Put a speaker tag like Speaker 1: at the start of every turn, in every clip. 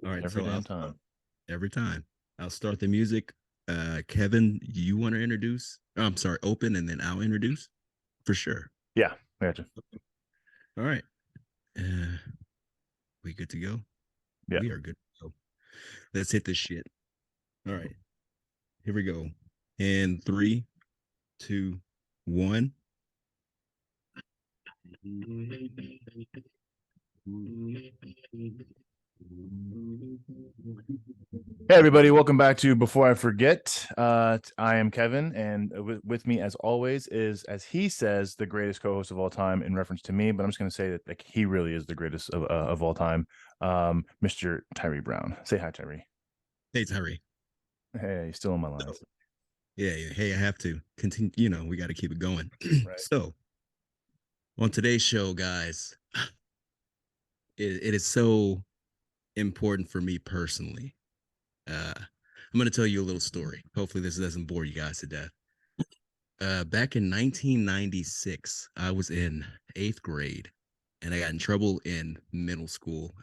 Speaker 1: All right,
Speaker 2: Every
Speaker 1: so
Speaker 2: damn time.
Speaker 1: every time I'll start the music. Kevin, you want to introduce? Oh, I'm sorry, open, and then I'll introduce for sure.
Speaker 2: Yeah, gotcha.
Speaker 1: All right, uh, we good to go?
Speaker 2: Yeah.
Speaker 1: We are good to go. Let's hit this shit. All right, here we go. In three, two, one.
Speaker 2: Hey, everybody, welcome back to Before I Forget. I am Kevin, and with me, as always, is, as he says, the greatest co-host of all time in reference to me, but I'm just going to say that he really is the greatest of all time, Mr. Tyree Brown. Say hi, Tyree.
Speaker 1: Hey, Tyree.
Speaker 2: Hey, you're still on my lines.
Speaker 1: Yeah. Hey, I have to continue. We got to keep it going.
Speaker 2: Right.
Speaker 1: So, on today's show, guys, it is so important for me personally. I'm going to tell you a little story. Hopefully, this doesn't bore you guys to death. Back in 1996, I was in eighth grade and I got in trouble in middle school.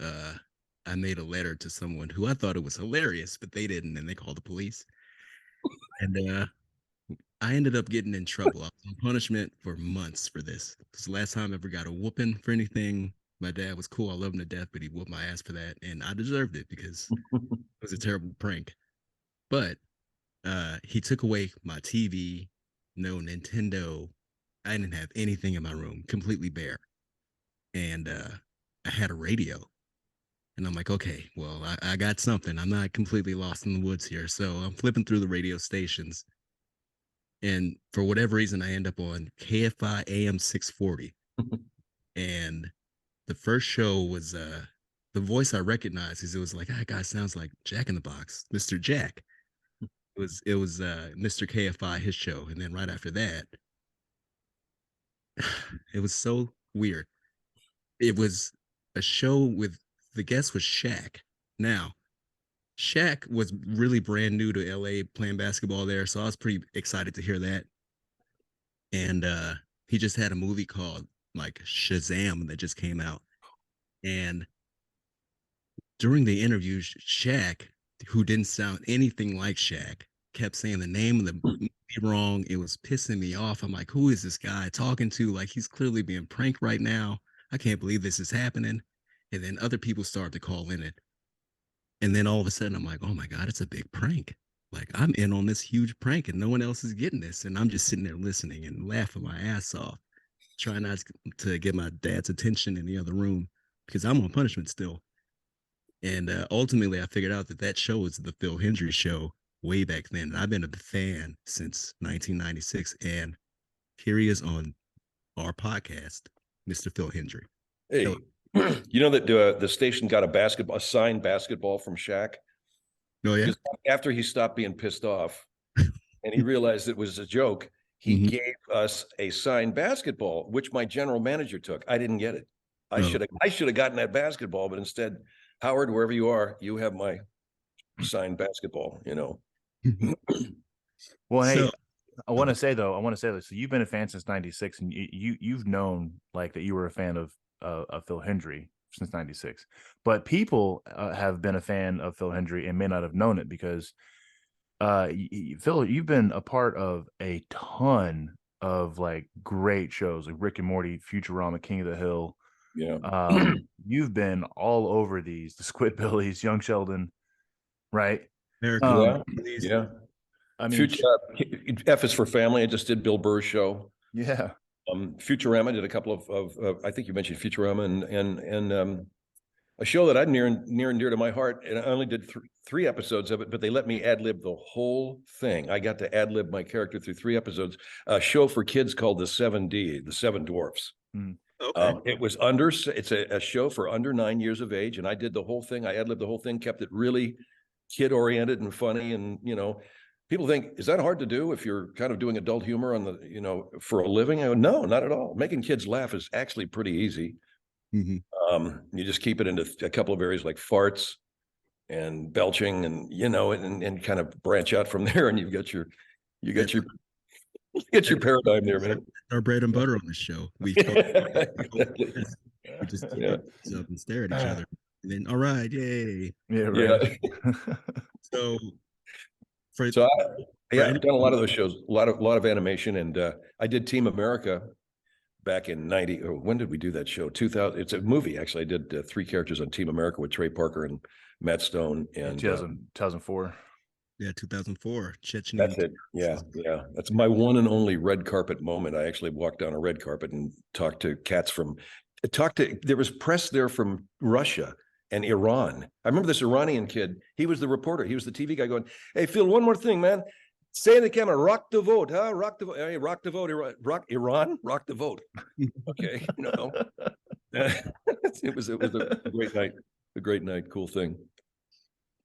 Speaker 1: I made a letter to someone who I thought it was hilarious, but they didn't, and they called the police. And I ended up getting in trouble. I was on punishment for months for this. This the last time I ever got a whooping for anything. My dad was cool. I love him to death, but he whooped my ass for that. And I deserved it because it was a terrible prank. But he took away my TV, no Nintendo. I didn't have anything in my room, completely bare. And I had a radio. And I'm like, okay, well, I got something. I'm not completely lost in the woods here. So I'm flipping through the radio stations. And for whatever reason, I end up on KFI AM 640. And the first show was the voice I recognized is it was like, that guy sounds like Jack in the Box, Mr. Jack. It was Mr. KFI, his show. And then right after that, it was so weird. It was a show with the guest was Shaq. Now, Shaq was really brand new to LA playing basketball there, so I was pretty excited to hear that. And he just had a movie called like Shazam that just came out. And during the interview, Shaq, who didn't sound anything like Shaq, kept saying the name of the movie wrong. It was pissing me off. I'm like, who is this guy talking to? Like, he's clearly being pranked right now. I can't believe this is happening. And then other people start to call in it. And then all of a sudden, I'm like, oh my God, it's a big prank. Like, I'm in on this huge prank and no one else is getting this. And I'm just sitting there listening and laughing my ass off, trying not to get my dad's attention in the other room because I'm on punishment still. And ultimately, I figured out that that show was the Phil Hendrie show way back then. And I've been a fan since 1996. And here he is on our podcast, Mr. Phil Hendrie.
Speaker 3: Hey,
Speaker 1: Hello.
Speaker 3: you know that the station got a signed basketball from Shaq?
Speaker 1: Oh, yeah?
Speaker 3: Because after he stopped being pissed off and he realized it was a joke, he
Speaker 1: Mhm.
Speaker 3: gave us a signed basketball, which my general manager took. I didn't get it. I
Speaker 1: Oh.
Speaker 3: should have gotten that basketball, but instead, Howard, wherever you are, you have my signed basketball, you know.
Speaker 2: Well, hey,
Speaker 1: So,
Speaker 2: I want to say this. So you've been a fan since '96, and you've known like that you were a fan of Phil Hendrie since '96. But people have been a fan of Phil Hendrie and may not have known it because Phil, you've been a part of a ton of like great shows like Rick and Morty, Futurama, King of the Hill.
Speaker 3: Yeah.
Speaker 2: You've been all over these, the Squidbillies, Young Sheldon, right?
Speaker 1: American,
Speaker 3: Yeah. Yeah.
Speaker 2: I mean,
Speaker 3: Future, F is for family. I just did Bill Burr's show.
Speaker 2: yeah.
Speaker 3: Futurama did a couple of I think you mentioned Futurama and a show that I near and dear to my heart, and I only did three episodes of it, but they let me ad lib the whole thing. I got to ad lib my character through 3 episodes. A show for kids called the 7D, the Seven Dwarfs.
Speaker 1: Okay.
Speaker 3: It's a show for under 9 years of age, and I did the whole thing. I ad libbed the whole thing, kept it really kid oriented and funny, and people think, is that hard to do if you're kind of doing adult humor on the, for a living? I go, no, not at all. Making kids laugh is actually pretty easy.
Speaker 1: Mm-hmm.
Speaker 3: You just keep it into a couple of areas like farts and belching and kind of branch out from there. And you get your paradigm there, man.
Speaker 1: Our bread and butter on this show. We
Speaker 3: Exactly.
Speaker 1: we just keep
Speaker 3: Yeah.
Speaker 1: up and stare at each other. And then, all right, yay.
Speaker 2: Yeah,
Speaker 3: Yeah.
Speaker 2: right.
Speaker 1: So for
Speaker 3: So
Speaker 1: for
Speaker 3: I've done a lot of those shows, a lot of animation, and I did Team America back in 90. Oh, when did we do that show? 2000. It's a movie, actually. I did 3 characters on Team America with Trey Parker and Matt Stone. And
Speaker 2: 2004.
Speaker 1: yeah, 2004,
Speaker 3: that's
Speaker 1: Chechen.
Speaker 3: it. Yeah. Yeah. That's my one and only red carpet moment. I actually walked down a red carpet and talked to there was press there from Russia and Iran. I remember this Iranian kid. He was the reporter. He was the TV guy going, "Hey, Phil, one more thing, man. Say in the camera, rock the vote, huh? Rock the vote. Hey, rock the vote. Iran, rock the vote." Okay. It was a great night. A great night. Cool thing.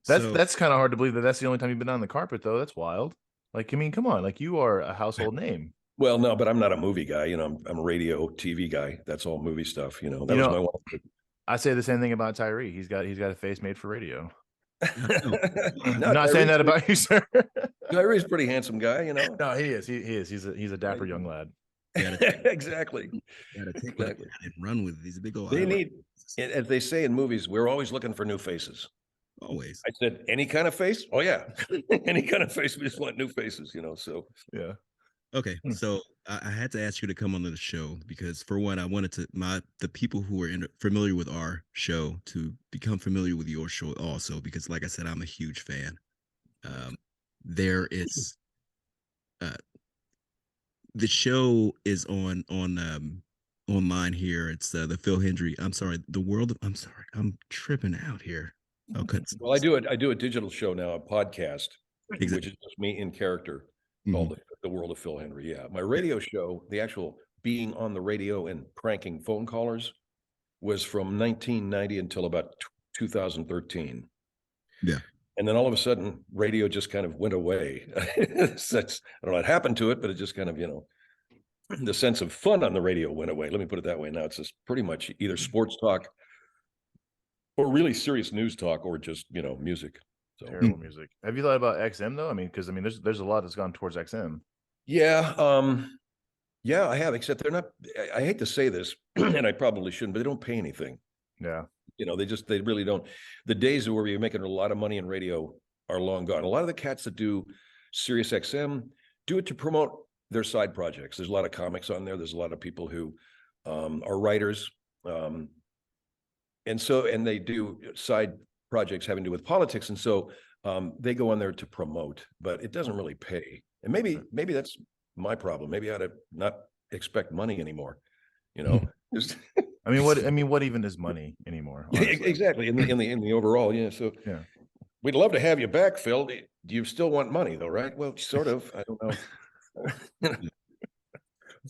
Speaker 2: That's kind of hard to believe that's the only time you've been on the carpet, though. That's wild. Like, I mean, come on, like you are a household name.
Speaker 3: Well, no, but I'm not a movie guy. I'm a radio TV guy. That's all movie stuff. That was my one.
Speaker 2: I say the same thing about Tyree. He's got a face made for radio.
Speaker 3: I'm
Speaker 2: not saying that about you, sir.
Speaker 3: Tyree's a pretty handsome guy,
Speaker 2: No, he is. He is. He's a dapper young lad.
Speaker 3: Exactly.
Speaker 1: Gotta take that and run with these big old.
Speaker 3: They need, as they say in movies, we're always looking for new faces.
Speaker 1: Always.
Speaker 3: I said, any kind of face? Oh yeah, any kind of face. We just want new faces, So
Speaker 2: yeah.
Speaker 1: Okay, so I had to ask you to come on the show because, for one, I wanted the people who are familiar with our show to become familiar with your show also, because, like I said, I'm a huge fan. There is, the show is on online here. It's the Phil Hendrie. I'm sorry, I'm sorry, I'm tripping out here. Okay.
Speaker 3: Well, I do a digital show now, a podcast, which is just me in character, called The World of Phil Hendrie. Yeah, my radio show, the actual being on the radio and pranking phone callers, was from 1990 until about 2013.
Speaker 1: Yeah.
Speaker 3: And then all of a sudden, radio just kind of went away. I don't know what happened to it, but it just kind of, the sense of fun on the radio went away. Let me put it that way. Now it's just pretty much either sports talk or really serious news talk, or just, music. So.
Speaker 2: Terrible music. Have you thought about XM though? I mean, because there's a lot that's gone towards XM.
Speaker 3: Yeah. Yeah, I have, except they're not, I hate to say this, and I probably shouldn't, but they don't pay anything.
Speaker 2: Yeah.
Speaker 3: They really don't. The days where you're making a lot of money in radio are long gone. A lot of the cats that do Sirius XM do it to promote their side projects. There's a lot of comics on there. There's a lot of people who are writers. And they do side projects having to do with politics. And so they go on there to promote, but it doesn't really pay. And maybe that's my problem. Maybe I ought to not expect money anymore. Just
Speaker 2: I mean, what even is money anymore?
Speaker 3: Exactly. In the overall, yeah. So
Speaker 2: yeah,
Speaker 3: we'd love to have you back, Phil. Do you still want money though, right? Well, sort of. I don't know.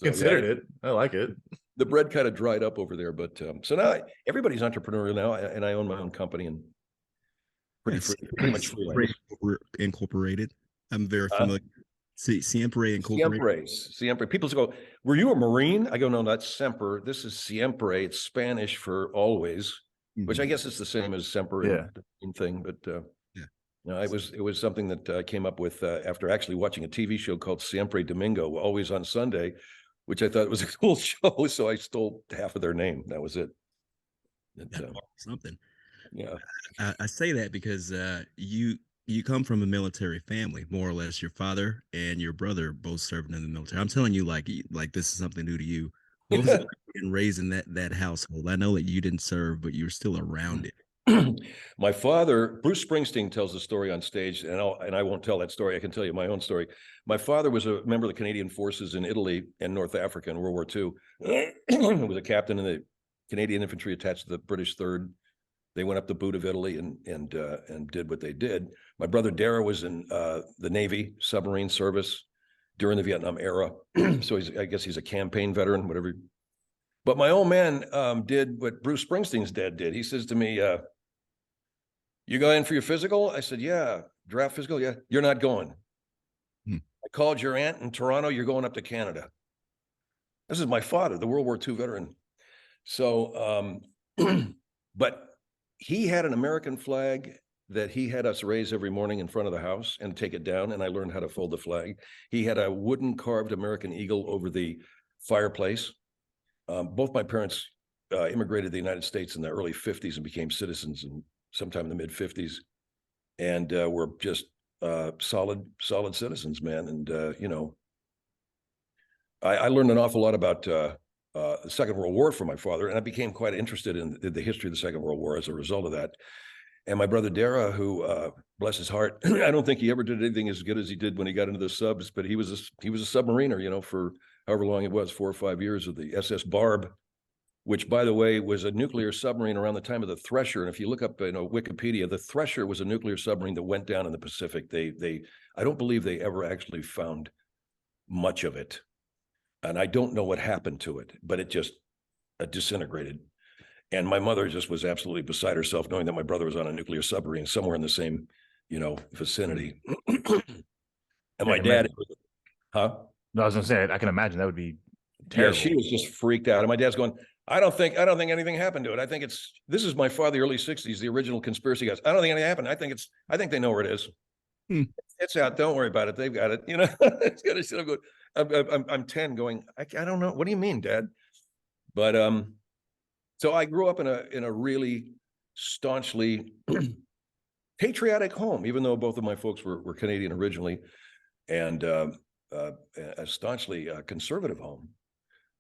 Speaker 2: Considered it. I like it.
Speaker 3: The bread kind of dried up over there, but so now everybody's entrepreneurial now, and I own my own company and pretty much freelance.
Speaker 1: Incorporated. I'm very familiar. Siempre Incorporated.
Speaker 3: Siempre. People go, "Were you a Marine?" I go, "No, that's Semper. This is Siempre. It's Spanish for always," which I guess is the same as Semper thing. But it was something that I came up with after actually watching a TV show called Siempre Domingo, always on Sunday, which I thought was a cool show. So I stole half of their name. That was it.
Speaker 1: Something.
Speaker 3: Yeah.
Speaker 1: I say that because you come from a military family, more or less. Your father and your brother both served in the military. I'm telling you, like this is something new to you. What was it like being raised in that household? I know that you didn't serve, but you were still around it.
Speaker 3: My father, Bruce Springsteen, tells the story on stage, and I won't tell that story. I can tell you my own story. My father was a member of the Canadian forces in Italy and North Africa in World War II. He was a captain in the Canadian infantry attached to the British 3rd. They went up the boot of Italy and did what they did. My brother Dara was in the Navy submarine service during the Vietnam era. So I guess he's a campaign veteran, whatever. But my old man did what Bruce Springsteen's dad did. He says to me, "You go in for your physical?" I said, "Yeah." "Draft physical?" "Yeah." "You're not going." "I called your aunt in Toronto. You're going up to Canada." This is my father, the World War II veteran. So, but he had an American flag that he had us raise every morning in front of the house and take it down. And I learned how to fold the flag. He had a wooden carved American eagle over the fireplace. Both my parents immigrated to the United States in the early 50s and became citizens in sometime in the mid 50s. And we're just solid citizens, man. And, you know, I learned an awful lot about the Second World War from my father, and I became quite interested in the history of the Second World War as a result of that. And my brother Dara, who, bless his heart, I don't think he ever did anything as good as he did when he got into the subs, but he was a submariner, you know, for however long it was, 4 or 5 years, with the SS Barb, which, by the way, was a nuclear submarine around the time of the Thresher. And if you look up, you know, Wikipedia, the Thresher was a nuclear submarine that went down in the Pacific. I don't believe they ever actually found much of it, and I don't know what happened to it, but it just disintegrated. And my mother just was absolutely beside herself knowing that my brother was on a nuclear submarine somewhere in the same, you know, vicinity. And my dad, huh?
Speaker 2: No, I was gonna say, I can imagine that would be
Speaker 3: Yeah,
Speaker 2: terrible.
Speaker 3: she was just freaked out. And my dad's going, I don't think anything happened to it. I think this is my father, the early 60s, the original conspiracy guys. I don't think anything happened. I think they know where it is.
Speaker 1: Hmm.
Speaker 3: It's out. Don't worry about it. They've got it. You know, it's gonna sit. I'm 10 going, I don't know. What do you mean, Dad? But so I grew up in a really staunchly patriotic home, even though both of my folks were Canadian originally, and a staunchly conservative home.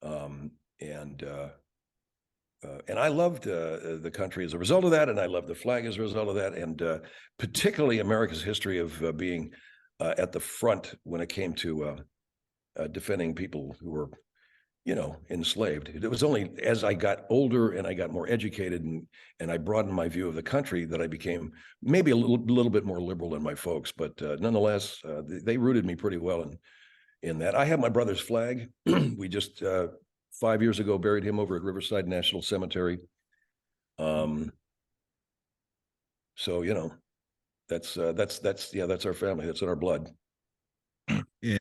Speaker 3: And I loved the country as a result of that, and I loved the flag as a result of that, and particularly America's history of being at the front when it came to defending people who were, you know, enslaved. It was only as I got older and I got more educated and I broadened my view of the country that I became maybe a little bit more liberal than my folks, but nonetheless, they rooted me pretty well in that. I have my brother's flag. We just 5 years ago buried him over at Riverside National Cemetery. So, you know, that's our family. That's in our blood.
Speaker 1: And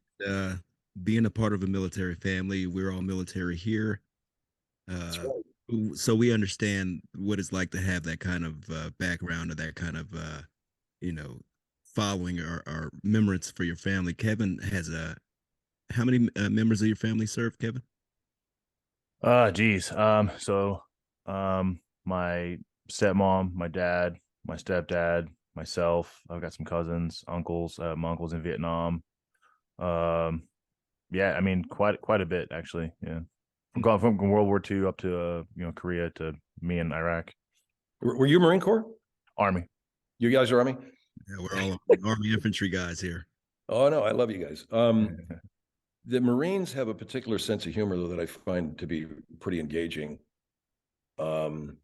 Speaker 1: being a part of a military family, we're all military here.
Speaker 3: That's right.
Speaker 1: So we understand what it's like to have that kind of background or that kind of you know, following or remembrance for your family. Kevin has how many members of your family serve, Kevin?
Speaker 2: Geez. So, my stepmom, my dad, my stepdad, myself. I've got some cousins, uncles. My uncle's in Vietnam. Yeah, I mean, quite a bit actually. Yeah, from World War II up to you know, Korea to me in Iraq.
Speaker 3: Were you Marine Corps?
Speaker 2: Army.
Speaker 3: You guys are Army?
Speaker 1: Yeah, we're all Army infantry guys here.
Speaker 3: Oh no, I love you guys. The Marines have a particular sense of humor, though, that I find to be pretty engaging. And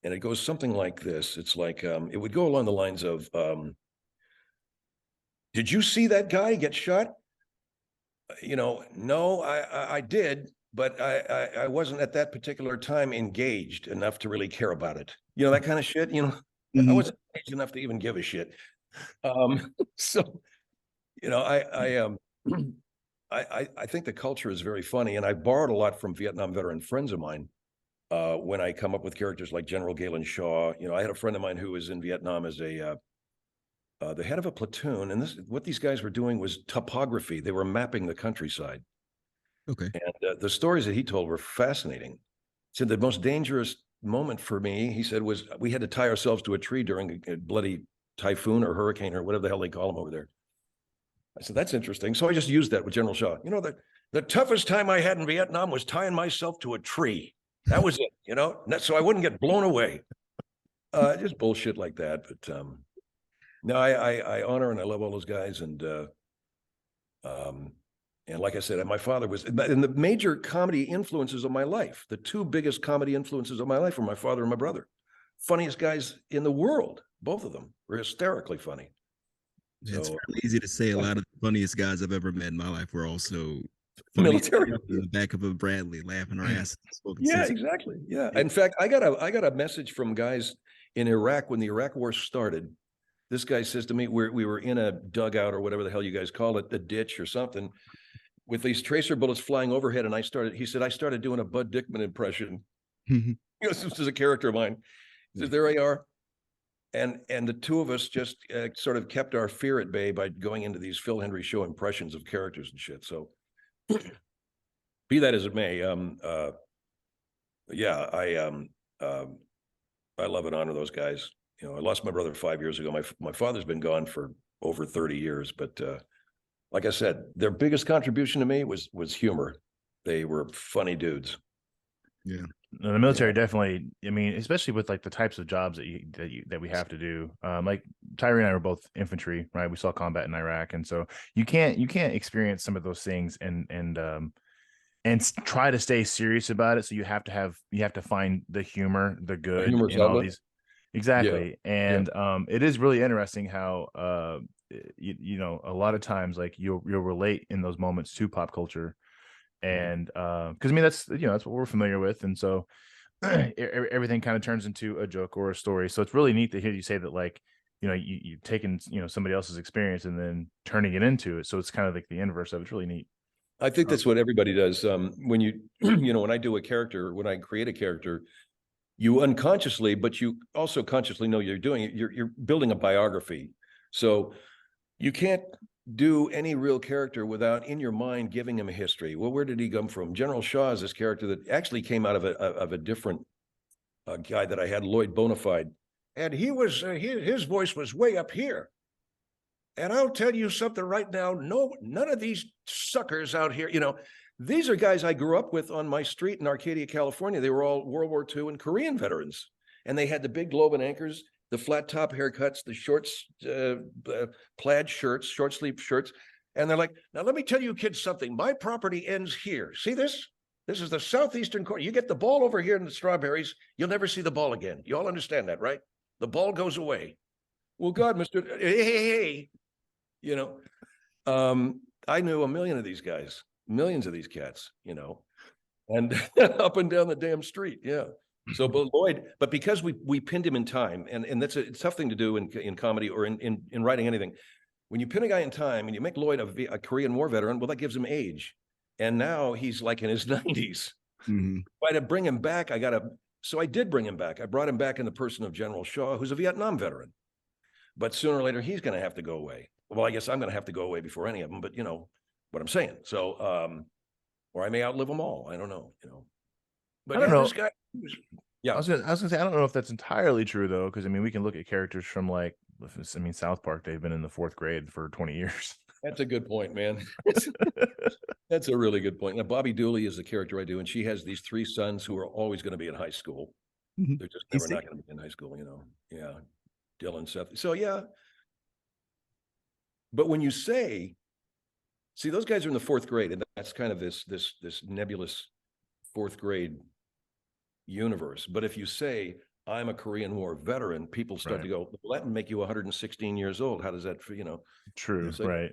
Speaker 3: it goes something like this. It's like, it would go along the lines of, did you see that guy get shot? You know, no, I did, but I wasn't at that particular time engaged enough to really care about it. You know, that kind of shit, you know, I wasn't engaged enough to even give a shit. So, you know, I think the culture is very funny, and I borrowed a lot from Vietnam veteran friends of mine when I come up with characters like General Galen Shaw. You know, I had a friend of mine who was in Vietnam as the head of a platoon, and what these guys were doing was topography. They were mapping the countryside.
Speaker 1: Okay.
Speaker 3: And the stories that he told were fascinating. He said the most dangerous moment for me, he said, was we had to tie ourselves to a tree during a bloody typhoon or hurricane or whatever the hell they call them over there. I said, that's interesting. So I just used that with General Shaw. You know, the toughest time I had in Vietnam was tying myself to a tree. That was it, you know, so I wouldn't get blown away. Just bullshit like that. But no, I honor and I love all those guys. And like I said, my father was, and the major comedy influences of my life, the two biggest comedy influences of my life were my father and my brother. Funniest guys in the world. Both of them were hysterically funny.
Speaker 1: Yeah, it's
Speaker 3: So,
Speaker 1: really easy to say a lot of the funniest guys I've ever met in my life were also
Speaker 3: military
Speaker 1: in the back of a Bradley, laughing our asses.
Speaker 3: Yeah, exactly. Yeah. In fact, I got a message from guys in Iraq when the Iraq War started. This guy says to me, we were in a dugout or whatever the hell you guys call it, a ditch or something, with these tracer bullets flying overhead. And he said, I started doing a Bud Dickman impression. You know, this is a character of mine. He says, there they are. And the two of us just sort of kept our fear at bay by going into these Phil Hendrie show impressions of characters and shit. So be that as it may, Yeah, I love and honor those guys. You know, I lost my brother 5 years ago. My father's been gone for over 30 years, but like I said, their biggest contribution to me was humor. They were funny dudes.
Speaker 1: Yeah.
Speaker 2: No, the military definitely. I mean, especially with like the types of jobs that we have to do. Like Tyree and I were both infantry, right? We saw combat in Iraq, and so you can't experience some of those things try to stay serious about it. So you have to find the humor, the good
Speaker 3: Humor's
Speaker 2: in all
Speaker 3: outlet.
Speaker 2: these.
Speaker 3: Yeah,
Speaker 2: Exactly.
Speaker 3: yeah.
Speaker 2: And it is really interesting how you know, a lot of times like you'll relate in those moments to pop culture. And because I mean that's, you know, that's what we're familiar with. And so everything kind of turns into a joke or a story. So it's really neat to hear you say that, like, you know, you've taken, you know, somebody else's experience and then turning it into it. So it's kind of like the inverse of it. It's really neat.
Speaker 3: I think that's what everybody does. When you, you know, when I do a character, when I create a character, you unconsciously, but you also consciously know you're doing it. You're building a biography. So you can't do any real character without in your mind giving him a history. Well, where did he come from? General Shaw is this character that actually came out of a different guy that I had, Lloyd Bonafide, and he was his voice was way up here. And I'll tell you something right now. No, none of these suckers out here, you know, these are guys I grew up with on my street in Arcadia, California. They were all World War II and Korean veterans. And they had the big globe and anchors, the flat top haircuts, the shorts, plaid shirts, short sleeve shirts. And they're like, now let me tell you kids something. My property ends here. See this? This is the southeastern corner. You get the ball over here in the strawberries, you'll never see the ball again. You all understand that, right? The ball goes away. Well, God, Mr. Hey, you know, I knew a million of these guys, millions of these cats, you know, and up and down the damn street. Yeah. So, but Lloyd, but because we pinned him in time, and that's a tough thing to do in comedy or in writing anything. When you pin a guy in time and you make Lloyd a Korean War veteran, well, that gives him age, and now he's like in his 90s.
Speaker 1: Mm-hmm.
Speaker 3: If I had to bring him back, so I did bring him back. I brought him back in the person of General Shaw, who's a Vietnam veteran. But sooner or later, he's going to have to go away. Well, I guess I'm going to have to go away before any of them, but you know what I'm saying. So, or I may outlive them all. I don't know, you know. But
Speaker 2: I don't
Speaker 3: yeah,
Speaker 2: know.
Speaker 3: this guy, yeah.
Speaker 2: I was gonna say I don't know if that's entirely true though, because I mean we can look at characters from like, I mean, South Park. They've been in the fourth grade for 20 years.
Speaker 3: That's a good point, man. That's a really good point. Now, Bobby Dooley is the character I do, and she has these three sons who are always going to be in high school.
Speaker 1: Mm-hmm.
Speaker 3: They're just never not going to be in high school, you know. Yeah, Dylan, Seth. So yeah, but when you say, see, those guys are in the fourth grade, and that's kind of this nebulous fourth grade universe. But if you say I'm a Korean War veteran, people start to go, well, that would make you 116 years old. How does that, you know?
Speaker 2: True,
Speaker 3: so
Speaker 2: right?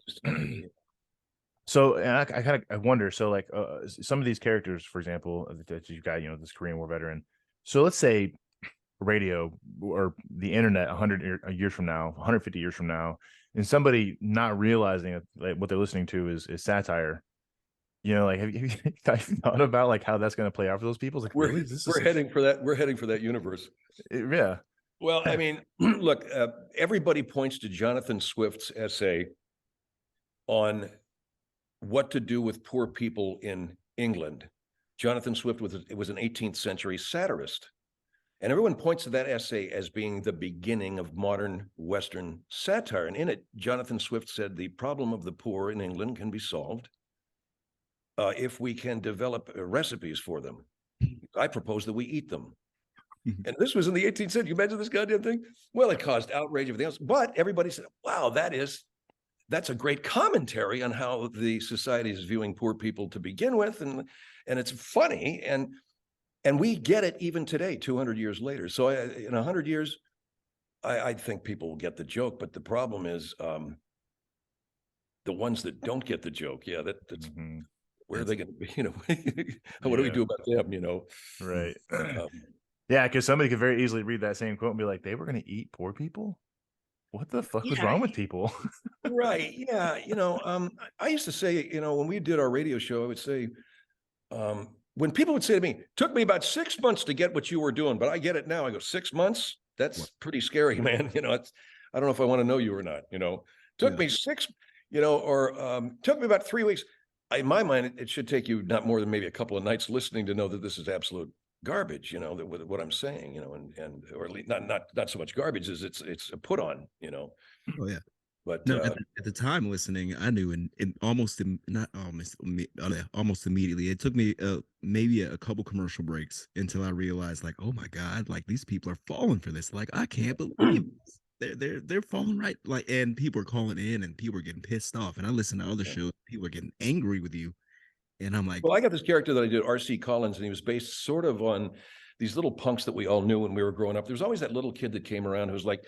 Speaker 2: So, and I kind of I wonder. So, like some of these characters, for example, that you got, you know, this Korean War veteran. So, let's say radio or the internet 100 years from now, 150 years from now, and somebody not realizing that like, what they're listening to is satire. You know, like have you thought about like how that's going to play out for those people? It's like,
Speaker 3: we're
Speaker 2: really?
Speaker 3: we're heading for that. We're heading for that universe.
Speaker 2: Yeah.
Speaker 3: Well, I mean, look, everybody points to Jonathan Swift's essay on what to do with poor people in England. Jonathan Swift was an 18th century satirist. And everyone points to that essay as being the beginning of modern Western satire. And in it, Jonathan Swift said the problem of the poor in England can be solved if we can develop recipes for them. I propose that we eat them. And this was in the 18th century. You imagine this goddamn thing? Well, it caused outrage, everything else. But everybody said, wow, that's a great commentary on how the society is viewing poor people to begin with. And it's funny. And we get it even today, 200 years later. So in 100 years, I think people will get the joke. But the problem is the ones that don't get the joke. Yeah, that's where are they going to be? You know, what do we do about them? You know,
Speaker 2: right? Yeah, because somebody could very easily read that same quote and be like, "They were going to eat poor people? What the fuck was wrong with people?"
Speaker 3: Right? Yeah, you know, I used to say, you know, when we did our radio show, I would say, when people would say to me, "Took me about 6 months to get what you were doing, but I get it now." I go, 6 months? That's pretty scary, man. You know, I don't know if I want to know you or not. You know, took me six, you know, or took me about 3 weeks. In my mind, it should take you not more than maybe a couple of nights listening to know that this is absolute garbage, with what I'm saying, and or at least not so much garbage as it's a put on,
Speaker 1: Oh yeah.
Speaker 3: but
Speaker 1: No, at the time listening, I knew and not almost immediately. It took me maybe a couple commercial breaks until I realized, like, oh my God, like these people are falling for this. Like, I can't believe this. They're falling right. Like, and people are calling in and people are getting pissed off. And I listen to other shows, people are getting angry with you. And I'm like,
Speaker 3: well, I got this character that I did, R.C. Collins, and he was based sort of on these little punks that we all knew when we were growing up. There was always that little kid that came around who was like,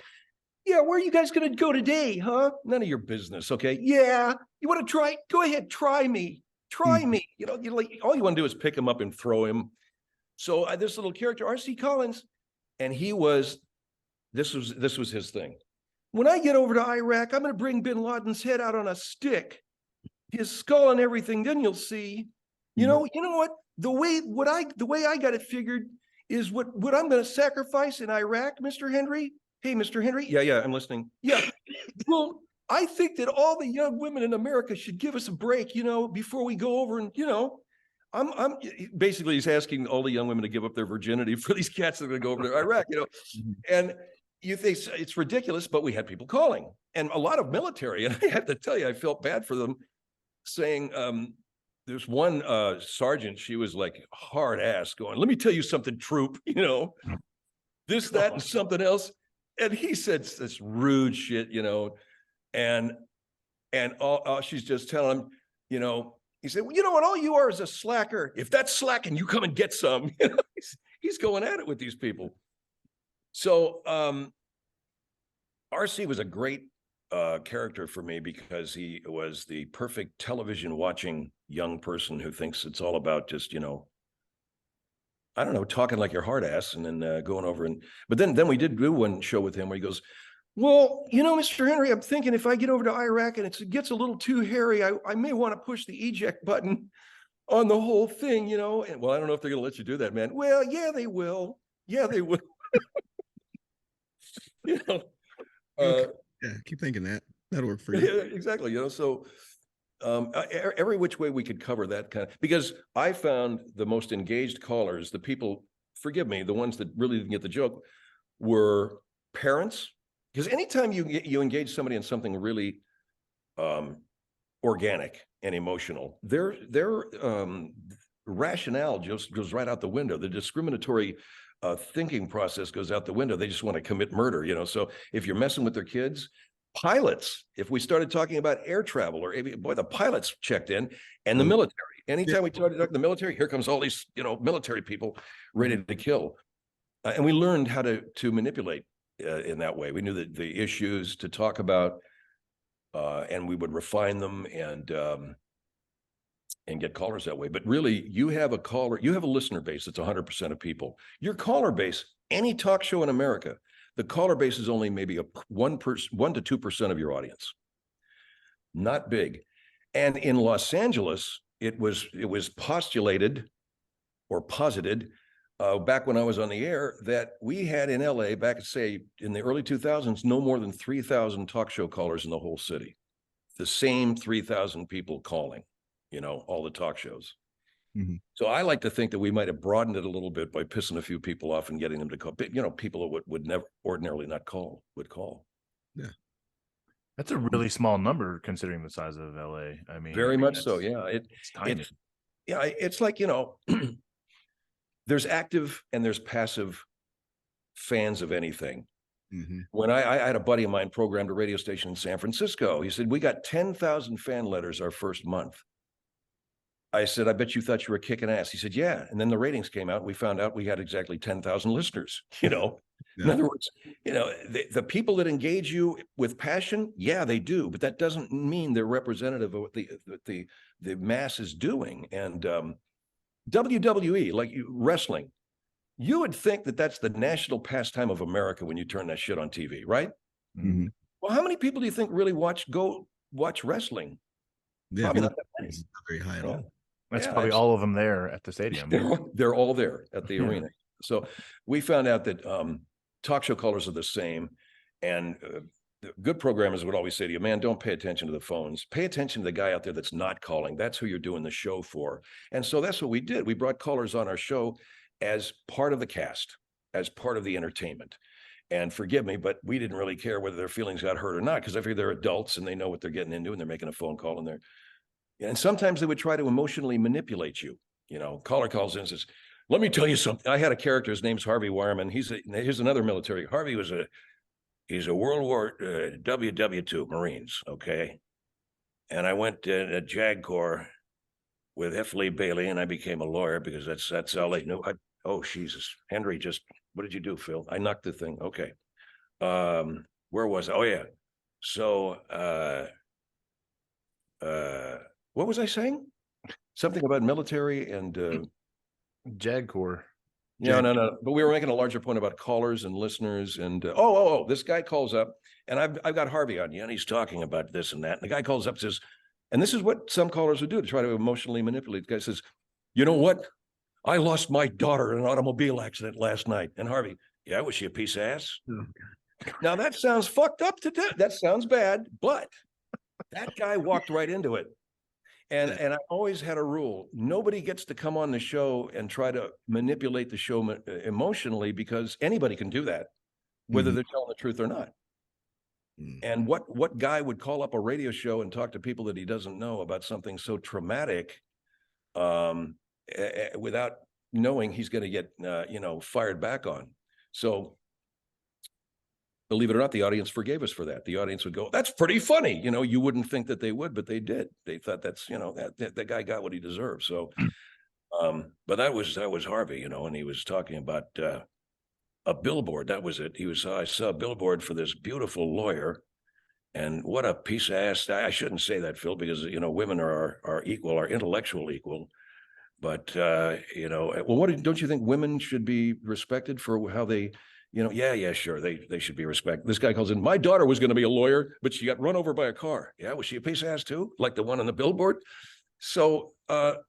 Speaker 3: yeah, where are you guys going to go today, huh? None of your business, okay? Yeah, you want to try? Go ahead, try me. Try me. You like all you want to do is pick him up and throw him. So this little character, R.C. Collins, and this was his thing. When I get over to Iraq, I'm going to bring bin Laden's head out on a stick, his skull and everything. Then you'll see. You know what? The way I got it figured is what I'm going to sacrifice in Iraq, Mr. Hendrie. Hey, Mr. Hendrie. Yeah, I'm listening. Yeah. Well, I think that all the young women in America should give us a break, before we go over and, I'm basically he's asking all the young women to give up their virginity for these cats that are going to go over to Iraq, and you think it's ridiculous, but we had people calling and a lot of military. And I have to tell you, I felt bad for them saying, there's one sergeant, she was like hard ass going, let me tell you something, troop, this, that, and something else. And he said this rude shit, and all she's just telling him, he said, well, you know what, all you are is a slacker. If that's slacking, you come and get some. He's going at it with these people. So RC was a great character for me because he was the perfect television watching young person who thinks it's all about just, I don't know, talking like your hard ass and then going over but then we did do one show with him where he goes, well, Mr. Hendrie, I'm thinking if I get over to Iraq and it gets a little too hairy, I may want to push the eject button on the whole thing, and well, I don't know if they're going to let you do that, man. Well, yeah, they will. Yeah, they will.
Speaker 1: okay. Yeah, keep thinking that'll work for you.
Speaker 3: Yeah, exactly. So every which way we could cover that because I found the most engaged callers, the people, forgive me, the ones that really didn't get the joke were parents. Because anytime you engage somebody in something really organic and emotional, their rationale just goes right out the window. The discriminatory thinking process goes out the window. They just want to commit murder, So if you're messing with their kids, pilots, if we started talking about air travel or boy, the pilots checked in, and the military. Anytime we started talking the military, here comes all these, military people ready to kill. And we learned how to manipulate in that way. We knew that the issues to talk about, and we would refine them and get callers that way. But really, you have a listener base that's 100% of people. Your caller base, any talk show in America, the caller base is only maybe 1 to 2% of your audience. Not big. And in Los Angeles, it was postulated or posited back when I was on the air that we had in LA back, say, in the early 2000s, no more than 3,000 talk show callers in the whole city. The same 3,000 people calling, all the talk shows. Mm-hmm. So I like to think that we might have broadened it a little bit by pissing a few people off and getting them to call. People who would never ordinarily not call would call.
Speaker 1: Yeah,
Speaker 2: that's a really small number considering the size of LA. I mean,
Speaker 3: very much so. Yeah,
Speaker 2: it's tiny.
Speaker 3: It's like there's active and there's passive fans of anything. Mm-hmm. When I had a buddy of mine programmed a radio station in San Francisco, he said, we got 10,000 fan letters our first month. I said, I bet you thought you were kicking ass. He said, yeah. And then the ratings came out. We found out we had exactly 10,000 listeners, Yeah. In other words, the people that engage you with passion, yeah, they do. But that doesn't mean they're representative of what the mass is doing. And WWE, like wrestling, you would think that that's the national pastime of America when you turn that shit on TV, right? Mm-hmm. Well, how many people do you think really go watch wrestling?
Speaker 1: Yeah,
Speaker 3: probably
Speaker 1: not that many. Not very high at all.
Speaker 2: That's probably all of them there at the stadium.
Speaker 3: They're all there at the arena. So we found out that talk show callers are the same. And good programmers would always say to you, man, don't pay attention to the phones. Pay attention to the guy out there that's not calling. That's who you're doing the show for. And so that's what we did. We brought callers on our show as part of the cast, as part of the entertainment. And forgive me, but we didn't really care whether their feelings got hurt or not, because I figure they're adults and they know what they're getting into, and they're making a phone call, and sometimes they would try to emotionally manipulate you. Caller calls in and says, "Let me tell you something. I had a character. His name's Harvey Wireman. Here's another military. Harvey he's a World War WW2 Marines. Okay. And I went to JAG Corps with F. Lee Bailey, and I became a lawyer because that's all they knew. Oh, Jesus. Hendrie what did you do, Phil? I knocked the thing. Okay. Where was I? Oh, yeah. So, what was I saying? Something about military and
Speaker 2: JAG Corps.
Speaker 3: no. But we were making a larger point about callers and listeners. And this guy calls up, and I've got Harvey on you, and he's talking about this and that. And the guy calls up and says, and this is what some callers would do to try to emotionally manipulate. The guy says, "You know what? I lost my daughter in an automobile accident last night." And Harvey, "Yeah, was she a piece of ass?"
Speaker 1: Oh,
Speaker 3: Now that sounds fucked up to death. That sounds bad, but that guy walked right into it. And I always had a rule: nobody gets to come on the show and try to manipulate the show emotionally, because anybody can do that, whether they're telling the truth or not. And what guy would call up a radio show and talk to people that he doesn't know about something so traumatic, without knowing he's going to get fired back on? So, believe it or not, the audience forgave us for that. The audience would go, "That's pretty funny." You wouldn't think that they would, but they did. They thought that's, that guy got what he deserved. So, but that was Harvey, and he was talking about a billboard. That was it. I saw a billboard for this beautiful lawyer, and what a piece of ass. I shouldn't say that, Phil, because, women are equal, our intellectual equal. But, well, don't you think women should be respected for how they, yeah, sure. They should be respected. This guy calls in, "My daughter was going to be a lawyer, but she got run over by a car." "Yeah, was she a piece of ass too? Like the one on the billboard?" So, we're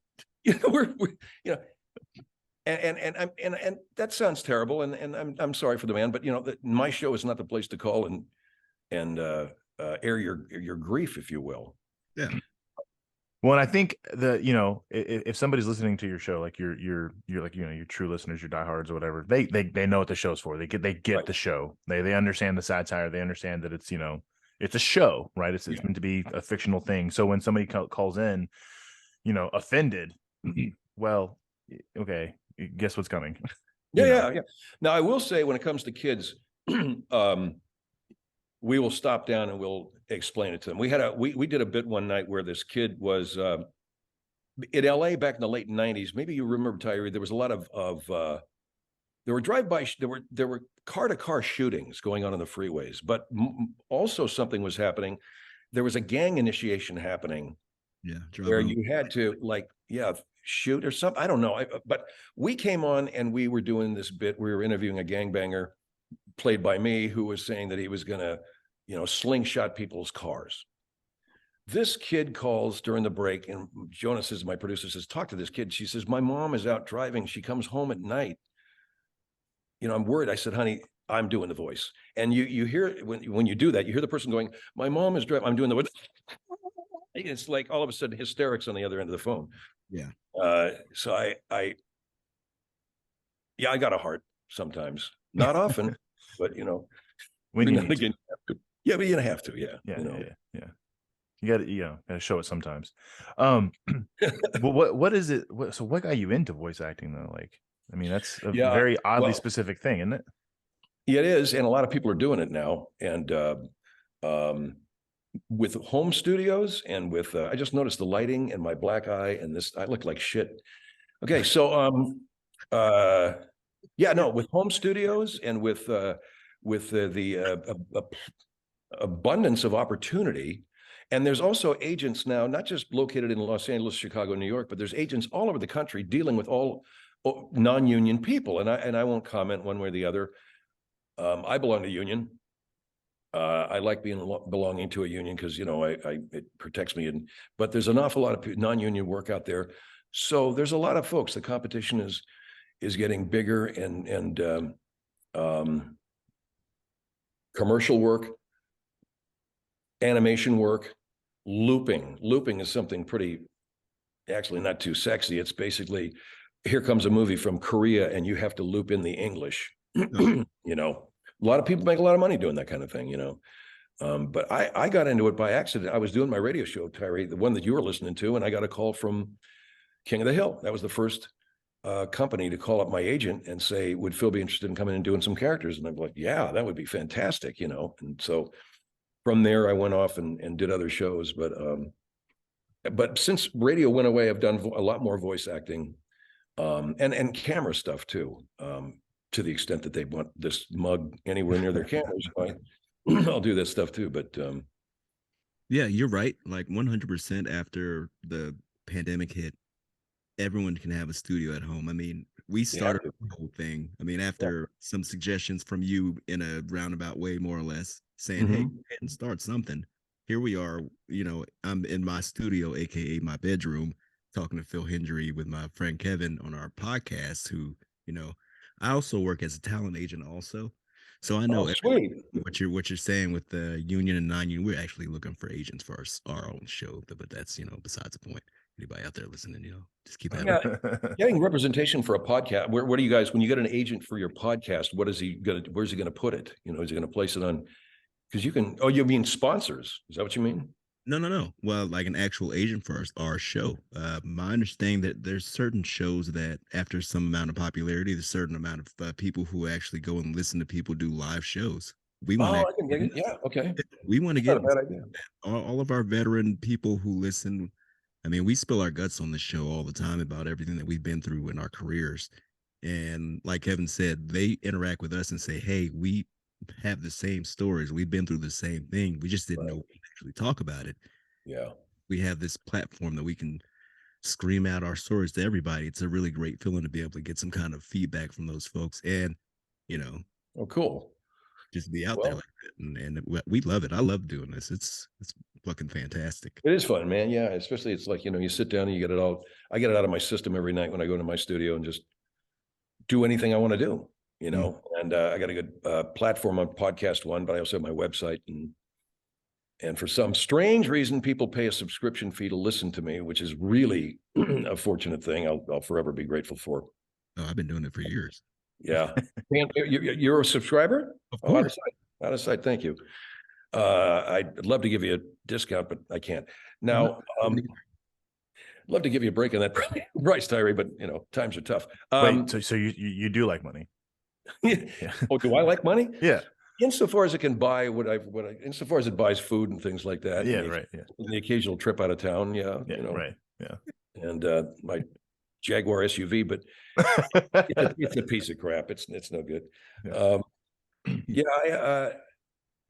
Speaker 3: and that sounds terrible. And I'm sorry for the man, but my show is not the place to call and air your grief, if you will.
Speaker 1: Yeah.
Speaker 2: Well, and I think if somebody's listening to your show, like you're like, your true listeners, your diehards or whatever, they know what the show's for. They get
Speaker 3: Right.
Speaker 2: the show. They understand the satire. They understand that it's, it's a show, right? It's meant to be a fictional thing. So when somebody calls in, offended, well, okay, guess what's coming?
Speaker 3: Yeah. Now, I will say, when it comes to kids, we will stop down and we'll explain it to them. We did a bit one night where this kid was in LA back in the late 90s. Maybe you remember, Tyree, there was a lot of there were drive-by, there were car-to-car shootings going on in the freeways, but also something was happening. There was a gang initiation happening.
Speaker 1: Yeah.
Speaker 3: Where you had to shoot or something. I don't know. But we came on and we were doing this bit. We were interviewing a gangbanger played by me, who was saying that he was going to, slingshot people's cars. This kid calls during the break, and Jonas, my producer, says, "Talk to this kid." She says, "My mom is out driving. She comes home at night. I'm worried." I said, "Honey, I'm doing the voice." And you hear, when you do that, you hear the person going, "My mom is driving." I'm doing the voice. It's like all of a sudden hysterics on the other end of the phone.
Speaker 1: Yeah.
Speaker 3: So I got a heart sometimes, not often, but
Speaker 2: when you need
Speaker 3: again, yeah, but you have to, yeah.
Speaker 2: Yeah. You gotta show it sometimes. Well, what is it? So what got you into voice acting though? Like, I mean, that's a very oddly specific thing, isn't it?
Speaker 3: Yeah, it is, and a lot of people are doing it now. And with home studios and with, I just noticed the lighting and my black eye and this, I look like shit. Okay, so with home studios and with the abundance of opportunity. And there's also agents now, not just located in Los Angeles, Chicago, New York, but there's agents all over the country dealing with all non-union people. And I won't comment one way or the other. I belong to a union. I like belonging to a union because, it protects me. But there's an awful lot of non-union work out there. So there's a lot of folks. The competition is getting bigger, and commercial work, animation work, looping. Looping is something actually not too sexy. It's basically here comes a movie from Korea and you have to loop in the English. You know, a lot of people make a lot of money doing that kind of thing, you know. But I got into it by accident. I was doing my radio show, Tyree, the one that you were listening to, and I got a call from King of the Hill. That was the first company to call up my agent and say, would Phil be interested in coming and doing some characters? And I'm like, yeah, that would be fantastic, you know. And so from there, I went off and did other shows. But since radio went away, I've done a lot more voice acting, and camera stuff too. To the extent that they want this mug anywhere near their cameras, I'll do that stuff too. But
Speaker 1: Yeah, you're right. Like 100% after the pandemic hit, everyone can have a studio at home. I mean, we started the whole thing. I mean, after some suggestions from you in a roundabout way, more or less, saying, hey, go ahead and start something. Here we are, you know, I'm in my studio, aka my bedroom, talking to Phil Hendrie with my friend Kevin on our podcast, who, you know, I also work as a talent agent also. So I know what you're saying with the union and non-union. We're actually looking for agents for our own show, but that's, you know, besides the point. Anybody out there listening, you know, just keep at it.
Speaker 3: Getting representation for a podcast. Where do you guys, when you get an agent for your podcast, where's he gonna put it? You know, is he gonna place it on? Because you can. Oh, you mean sponsors? Is that what you mean?
Speaker 1: No. Well, like an actual agent for our show. My understanding that there's certain shows that after some amount of popularity, there's a certain amount of people who actually go and listen to people do live shows. We want
Speaker 3: I can get it. Yeah, okay.
Speaker 1: We want to get
Speaker 3: a bad idea.
Speaker 1: All of our veteran people who listen. I mean, we spill our guts on this show all the time about everything that we've been through in our careers. And like Kevin said, they interact with us and say, hey, we have the same stories. We've been through the same thing. We just didn't know we could actually talk about it.
Speaker 3: Yeah.
Speaker 1: We have this platform that we can scream out our stories to everybody. It's a really great feeling to be able to get some kind of feedback from those folks. And, you know,
Speaker 3: oh, cool.
Speaker 1: Just be out there like that. And we love it. I love doing this. It's fucking fantastic.
Speaker 3: It is fun, man. Yeah. Especially it's like, you know, you sit down and you get it all. I get it out of my system every night when I go into my studio and just do anything I want to do, you know. And I got a good platform on Podcast One, but I also have my website, and for some strange reason, people pay a subscription fee to listen to me, which is really a fortunate thing. I'll forever be grateful for.
Speaker 1: Oh, I've been doing it for years.
Speaker 3: Yeah. You're a subscriber?
Speaker 1: Of course.
Speaker 3: Out of sight. Thank you. I'd love to give you a discount, but I can't. Now, I'd love to give you a break on that price, Tyree, but you know, times are tough.
Speaker 2: Wait, so you do like money?
Speaker 3: Yeah. Oh, do I like money?
Speaker 2: Yeah.
Speaker 3: Insofar as it can buy insofar as it buys food and things like that.
Speaker 2: Yeah, right. Yeah.
Speaker 3: The occasional trip out of town. Yeah.
Speaker 2: Yeah.
Speaker 3: You know,
Speaker 2: right. Yeah.
Speaker 3: And my Jaguar SUV, but it's a piece of crap. It's no good. Yeah.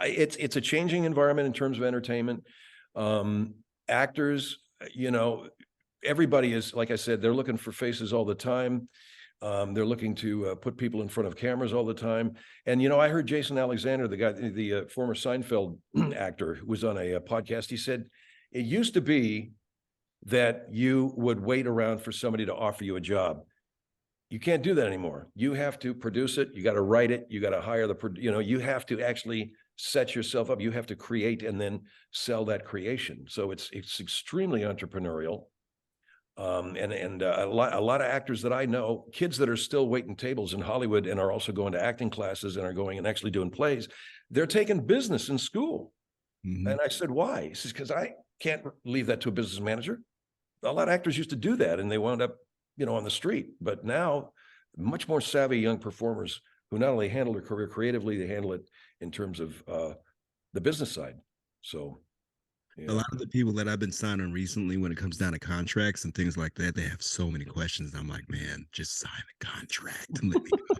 Speaker 3: It's a changing environment in terms of entertainment. Actors, you know, everybody is, like I said, they're looking for faces all the time. They're looking to put people in front of cameras all the time. And, you know, I heard Jason Alexander, the guy, the former Seinfeld actor who was on a podcast, he said, it used to be that you would wait around for somebody to offer you a job. You can't do that anymore. You have to produce it. You got to write it. You got to hire you have to actually set yourself up. You have to create and then sell that creation. So it's extremely entrepreneurial. And a lot of actors that I know, kids that are still waiting tables in Hollywood and are also going to acting classes and are going and actually doing plays, they're taking business in school. And I said, why? He says, because I can't leave that to a business manager. A lot of actors used to do that and they wound up, you know, on the street. But now much more savvy young performers who not only handle their career creatively, they handle it in terms of the business side. So
Speaker 1: a lot of the people that I've been signing recently, when it comes down to contracts and things like that, they have so many questions. I'm like, man, just sign a contract. Let me go.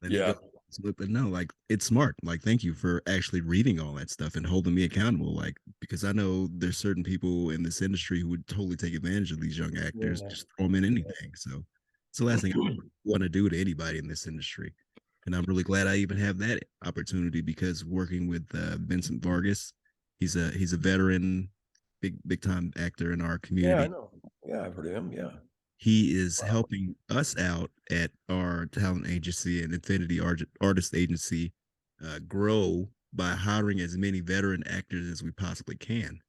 Speaker 1: Let me go. But no, like, it's smart. Like, thank you for actually reading all that stuff and holding me accountable. Like, because I know there's certain people in this industry who would totally take advantage of these young actors, just throw them in anything. So it's the last thing I want to do to anybody in this industry. And I'm really glad I even have that opportunity, because working with Vincent Vargas, he's a veteran, big time actor in our community.
Speaker 3: Yeah, I know. Yeah, I've heard of him. Yeah.
Speaker 1: He is helping us out at our talent agency and Infinity Artist Agency grow by hiring as many veteran actors as we possibly can.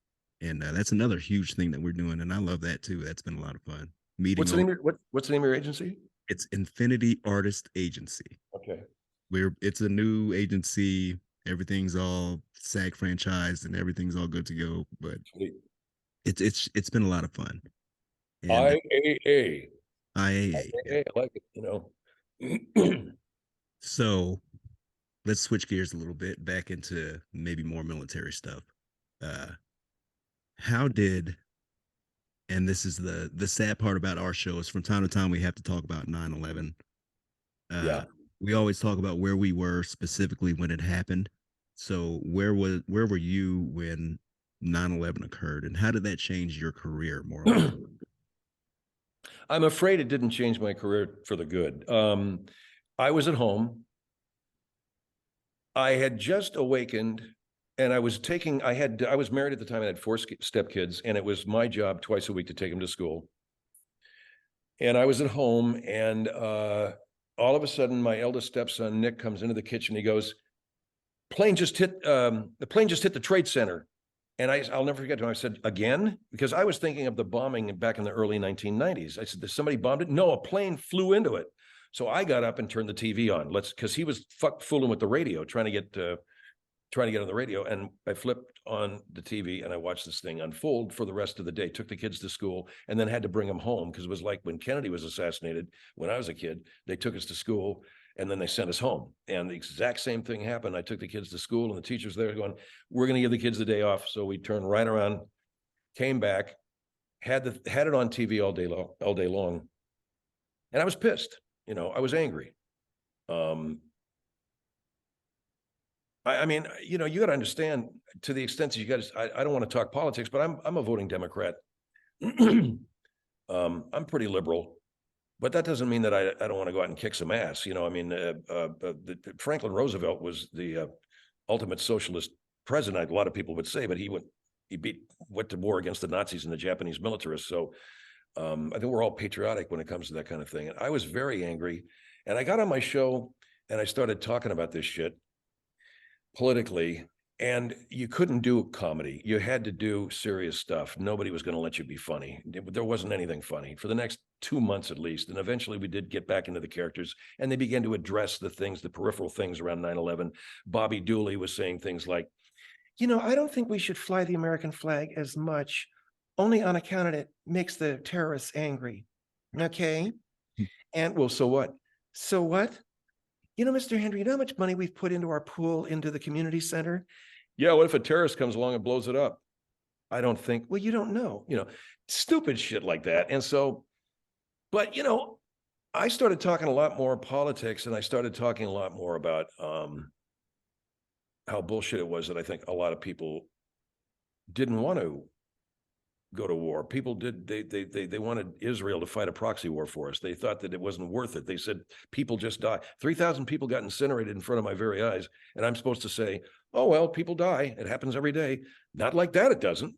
Speaker 1: And that's another huge thing that we're doing. And I love that too. That's been a lot of fun. meeting
Speaker 3: What's the
Speaker 1: on
Speaker 3: name of what's the name of your agency?
Speaker 1: it's Infinity Artist Agency.
Speaker 3: Okay.
Speaker 1: It's a new agency. Everything's all SAG franchised and everything's all good to go. But
Speaker 3: Sweet.
Speaker 1: it's been a lot of fun. And
Speaker 3: IAA.
Speaker 1: IAA, yeah.
Speaker 3: I like it,
Speaker 1: So let's switch gears a little bit back into maybe more military stuff. Uh, how did and this is the sad part about our show is from time to time we have to talk about 9/11. Uh,
Speaker 3: Yeah.
Speaker 1: we always talk about where we were specifically when it happened. So where were you when 9/11 occurred, and how did that change your career more or less?
Speaker 3: I'm afraid it didn't change my career for the good. I was at home. I had just awakened and I was married at the time. I had 4 stepkids, and it was my job twice a week to take them to school. And I was at home, and all of a sudden, my eldest stepson, Nick, comes into the kitchen. He goes, the plane just hit the Trade Center. And I'll never forget him. I said, again? Because I was thinking of the bombing back in the early 1990s. I said, did somebody bombed it? No, a plane flew into it. So I got up and turned the TV on. Because he was fooling with the radio, trying to get on the radio. And I flipped on the TV and I watched this thing unfold for the rest of the day. Took the kids to school and then had to bring them home, because it was like when Kennedy was assassinated when I was a kid. They took us to school and then they sent us home. And the exact same thing happened. I took the kids to school and the teachers there going, we're going to give the kids the day off. So we turned right around, came back, had it on TV all day long. And I was pissed. I was angry. I mean, you got to understand, to the extent that you guys, I don't want to talk politics, but I'm a voting Democrat. I'm pretty liberal, but that doesn't mean that I don't want to go out and kick some ass. I mean, Franklin Roosevelt was the ultimate socialist president. A lot of people would say, but he went to war against the Nazis and the Japanese militarists. So I think we're all patriotic when it comes to that kind of thing. And I was very angry, and I got on my show and I started talking about this shit politically, and you couldn't do comedy. You had to do serious stuff. Nobody was going to let you be funny. There wasn't anything funny for the next 2 months at least. And eventually we did get back into the characters, and they began to address the peripheral things around 9/11. Bobby Dooley was saying things like, I don't think we should fly the American flag as much, only on account of it makes the terrorists angry. Okay. And well, so what? So what? Mr. Hendrie, you know how much money we've put into our pool, into the community center? Yeah, what if a terrorist comes along and blows it up? I don't think, well, you don't know, stupid shit like that. And so, but, I started talking a lot more politics, and I started talking a lot more about how bullshit it was that I think a lot of people didn't want to go to war. People did. They wanted Israel to fight a proxy war for us. They thought that it wasn't worth it. They said people just die. 3,000 people got incinerated in front of my very eyes, and I'm supposed to say, "Oh well, people die. It happens every day." Not like that. It doesn't.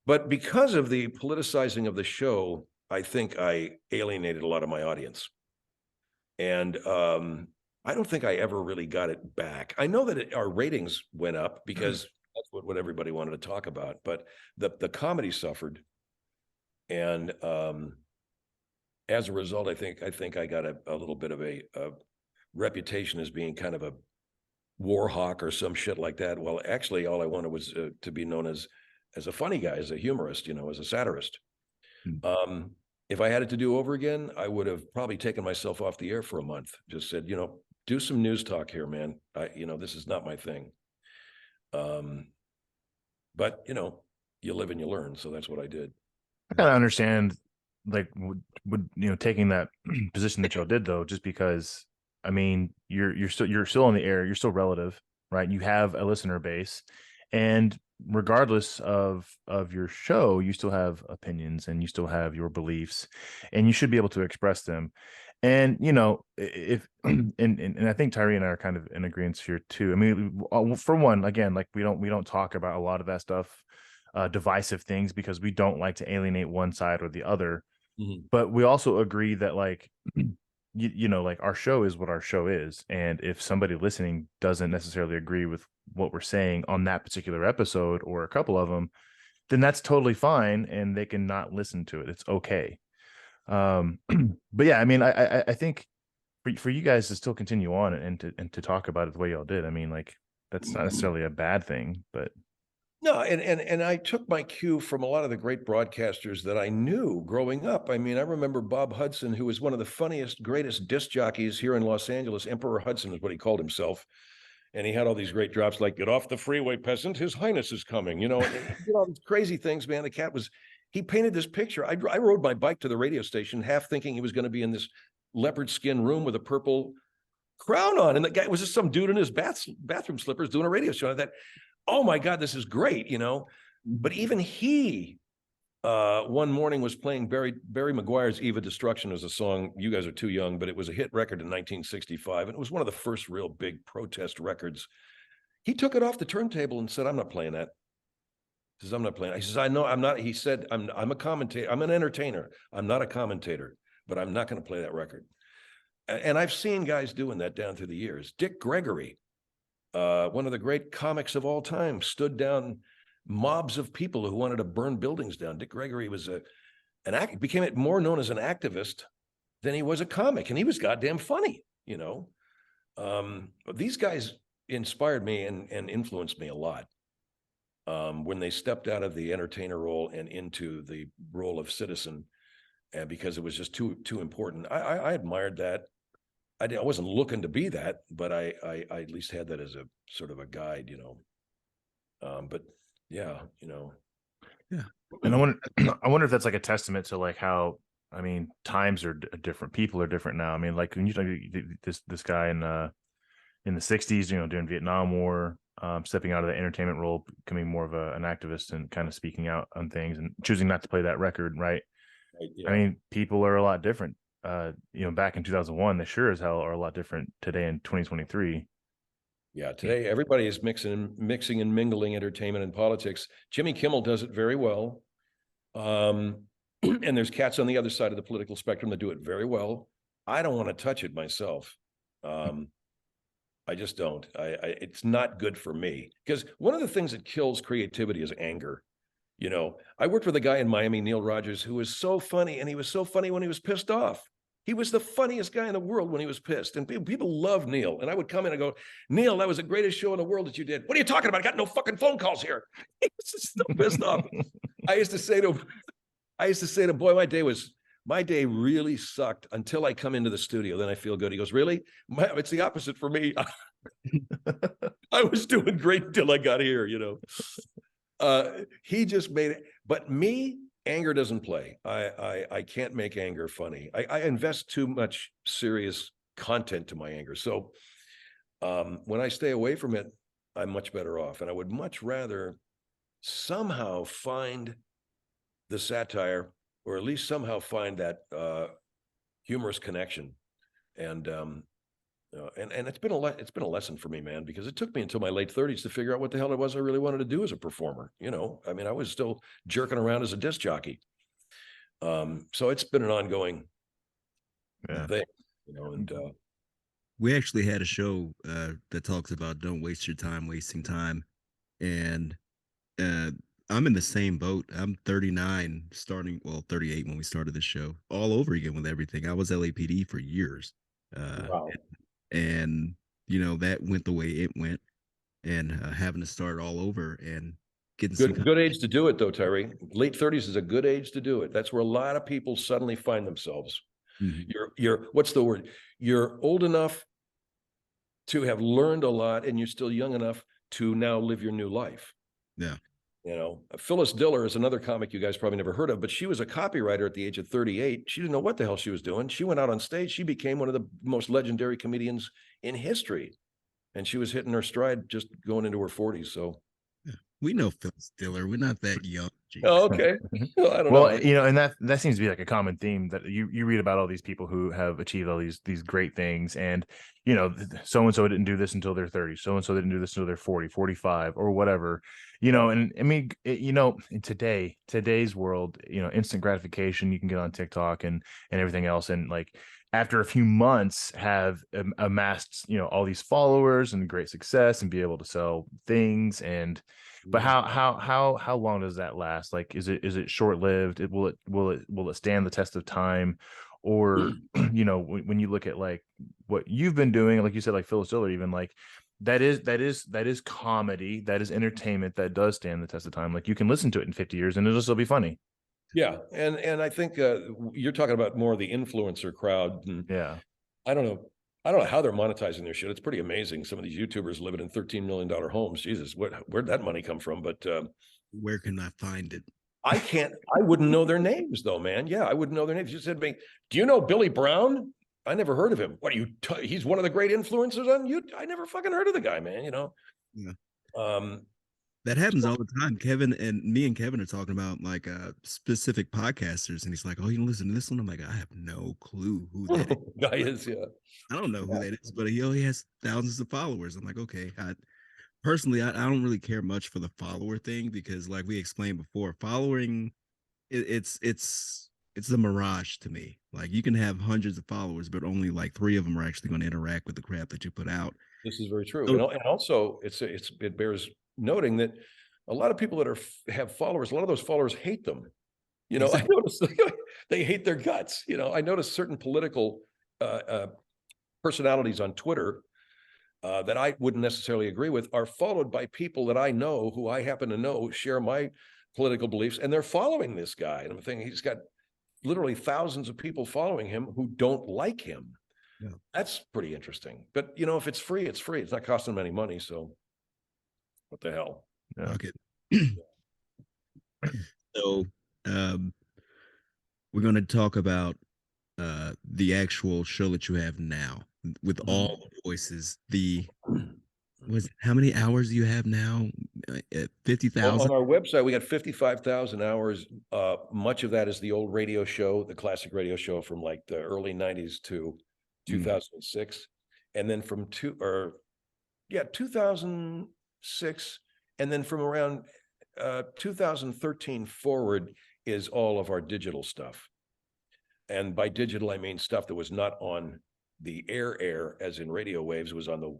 Speaker 3: But because of the politicizing of the show, I think I alienated a lot of my audience, and I don't think I ever really got it back. I know that our ratings went up because that's what everybody wanted to talk about, but the comedy suffered, and as a result, I think I got a little bit of a reputation as being kind of a war hawk or some shit like that. Well, actually, all I wanted was to be known as a funny guy, as a humorist, as a satirist. If I had it to do over again, I would have probably taken myself off the air for a month. Just said, do some news talk here, man. This is not my thing. But you live and you learn. So that's what I did.
Speaker 2: I kind of understand, like, would taking that position that y'all did, though, just because, I mean, you're still on the air, you're still relative, right? You have a listener base, and regardless of your show, you still have opinions and you still have your beliefs, and you should be able to express them. And if and I think Tyree and I are kind of in agreement here too. I mean, for one, again, like we don't talk about a lot of that stuff, divisive things, because we don't like to alienate one side or the other.
Speaker 3: Mm-hmm.
Speaker 2: But we also agree that, like, like, our show is what our show is, and if somebody listening doesn't necessarily agree with what we're saying on that particular episode or a couple of them, then that's totally fine, and they can not listen to it. It's okay. But yeah, I mean, I think for you guys to still continue on and to talk about it the way y'all did, I mean, like, that's not necessarily a bad thing, but
Speaker 3: No, and I took my cue from a lot of the great broadcasters that I knew growing up. I mean, I remember Bob Hudson, who was one of the funniest, greatest disc jockeys here in Los Angeles. Emperor Hudson is what he called himself. And he had all these great drops like, "Get off the freeway, peasant, his highness is coming," and he did all these crazy things, man. The cat was, he painted this picture. I rode my bike to the radio station, half thinking he was going to be in this leopard skin room with a purple crown on. And the guy was just some dude in his bathroom slippers doing a radio show. I thought, oh my God, this is great, But even he, one morning was playing Barry McGuire's "Eve of Destruction" as a song. You guys are too young, but it was a hit record in 1965, and it was one of the first real big protest records. He took it off the turntable and said, "I'm not playing that." He says, "I'm not playing." He says, "I know I'm not." He said, I'm a commentator. I'm an entertainer. I'm not a commentator, but I'm not going to play that record." And I've seen guys doing that down through the years. Dick Gregory, one of the great comics of all time, stood down mobs of people who wanted to burn buildings down. Dick Gregory was became more known as an activist than he was a comic, and he was goddamn funny. These guys inspired me and influenced me a lot when they stepped out of the entertainer role and into the role of citizen, and because it was just too important. I admired that. I wasn't looking to be that, but I at least had that as a sort of a guide, but yeah.
Speaker 1: Yeah.
Speaker 2: and I wonder if that's like a testament to like how, I mean, times are different, people are different now. I mean, like when you talk this guy in the 60s, during Vietnam War, stepping out of the entertainment role, becoming more of an activist and kind of speaking out on things and choosing not to play that record, right?
Speaker 3: Yeah.
Speaker 2: I mean, people are a lot different. Back in 2001, they sure as hell are a lot different today in 2023.
Speaker 3: Yeah, today everybody is mixing and mingling entertainment and politics. Jimmy Kimmel does it very well. And there's cats on the other side of the political spectrum that do it very well. I don't want to touch it myself. I just don't. It's not good for me, because one of the things that kills creativity is anger. I worked with a guy in Miami, Neil Rogers, who was so funny, and he was so funny when he was pissed off. He was the funniest guy in the world when he was pissed, and people love Neil. And I would come in and go, "Neil, that was the greatest show in the world that you did. What are you talking about? I got no fucking phone calls here." He was just so pissed off. I used to say to him, "Boy, my day really sucked until I come into the studio. Then I feel good." He goes, "Really? It's the opposite for me. I was doing great until I got here, He just made it. But me, anger doesn't play. I can't make anger funny. I invest too much serious content to my anger. So when I stay away from it, I'm much better off. And I would much rather somehow find the satire, or at least somehow find that humorous connection. And it's been a lesson for me, man, because it took me until my late 30s to figure out what the hell it was I really wanted to do as a performer. I mean, I was still jerking around as a disc jockey. So it's been an ongoing thing, and
Speaker 1: we actually had a show that talks about don't waste your time wasting time. And I'm in the same boat. I'm 39, 38 when we started the show, all over again with everything. I was LAPD for years.
Speaker 3: wow.
Speaker 1: And that went the way it went, and having to start all over and getting
Speaker 3: Good age to do it, though, Tyree. Late 30s is a good age to do it. That's where a lot of people suddenly find themselves.
Speaker 1: Mhm.
Speaker 3: You're what's the word? You're old enough to have learned a lot, and you're still young enough to now live your new life.
Speaker 1: Yeah.
Speaker 3: Phyllis Diller is another comic you guys probably never heard of, but she was a copywriter at the age of 38. She didn't know what the hell she was doing. She went out on stage. She became one of the most legendary comedians in history, and she was hitting her stride just going into her 40s. So
Speaker 1: we know Phil Stiller. We're not that young.
Speaker 3: Oh, okay. Well, I don't
Speaker 2: Well,
Speaker 3: know.
Speaker 2: and that seems to be like a common theme that you read about all these people who have achieved all these great things, and so and so didn't do this until they're 30, so and so didn't do this until they're 40, 45, or whatever. And I mean, in today's world, instant gratification, you can get on TikTok and everything else, and like after a few months have amassed all these followers and great success and be able to sell things, and But how long does that last? Like, is it short lived? Will it stand the test of time? Or when you look at like what you've been doing, like you said, like Phyllis Diller, even like that is comedy, that is entertainment, that does stand the test of time. Like you can listen to it in 50 years and it'll still be funny.
Speaker 3: Yeah, and I think you're talking about more of the influencer crowd, and
Speaker 2: Yeah.
Speaker 3: I don't know. I don't know how they're monetizing their shit. It's pretty amazing. Some of these YouTubers living in $13 million homes. Jesus, where'd that money come from? But
Speaker 1: Where can I find it?
Speaker 3: I wouldn't know their names though, man. Yeah, I wouldn't know their names. You said to me, do you know Billy Brown? I never heard of him. What are you? He's one of the great influencers on YouTube. I never fucking heard of the guy, man.
Speaker 1: Yeah.
Speaker 3: Um,
Speaker 1: That happens all the time. Kevin and me and Kevin are talking about like specific podcasters, and he's like, "Oh, you listen to this one?" I'm like, "I have no clue who that is.
Speaker 3: guy is, yeah.
Speaker 1: I don't know who that is, but he has thousands of followers." I'm like, "Okay." Personally, I don't really care much for the follower thing because, like we explained before, following it's the mirage to me. Like you can have hundreds of followers, but only like 3 of them are actually going to interact with the crap that you put out.
Speaker 3: This is very true,
Speaker 1: So,
Speaker 3: and also it bears noting that a lot of people that have followers, a lot of those followers hate them. I
Speaker 1: exactly.
Speaker 3: noticed they hate their guts. I noticed certain political personalities on Twitter that I wouldn't necessarily agree with are followed by people that I know, who I happen to know share my political beliefs, and they're following this guy. And I'm thinking he's got literally thousands of people following him who don't like him.
Speaker 1: Yeah.
Speaker 3: That's pretty interesting. But if it's free, it's free. It's not costing them any money. So what the hell?
Speaker 2: Yeah.
Speaker 1: Okay. So, um, we're going to talk about the actual show that you have now with all the voices. How many hours do you have now?
Speaker 3: Well,
Speaker 1: 50,000.
Speaker 3: on our website, we got 55,000 hours. Much of that is the old radio show, the classic radio show from like the early 90s to 2006. And then from 2006. And then from around 2013 forward is all of our digital stuff. And by digital, I mean stuff that was not on the air, as in radio waves, was on the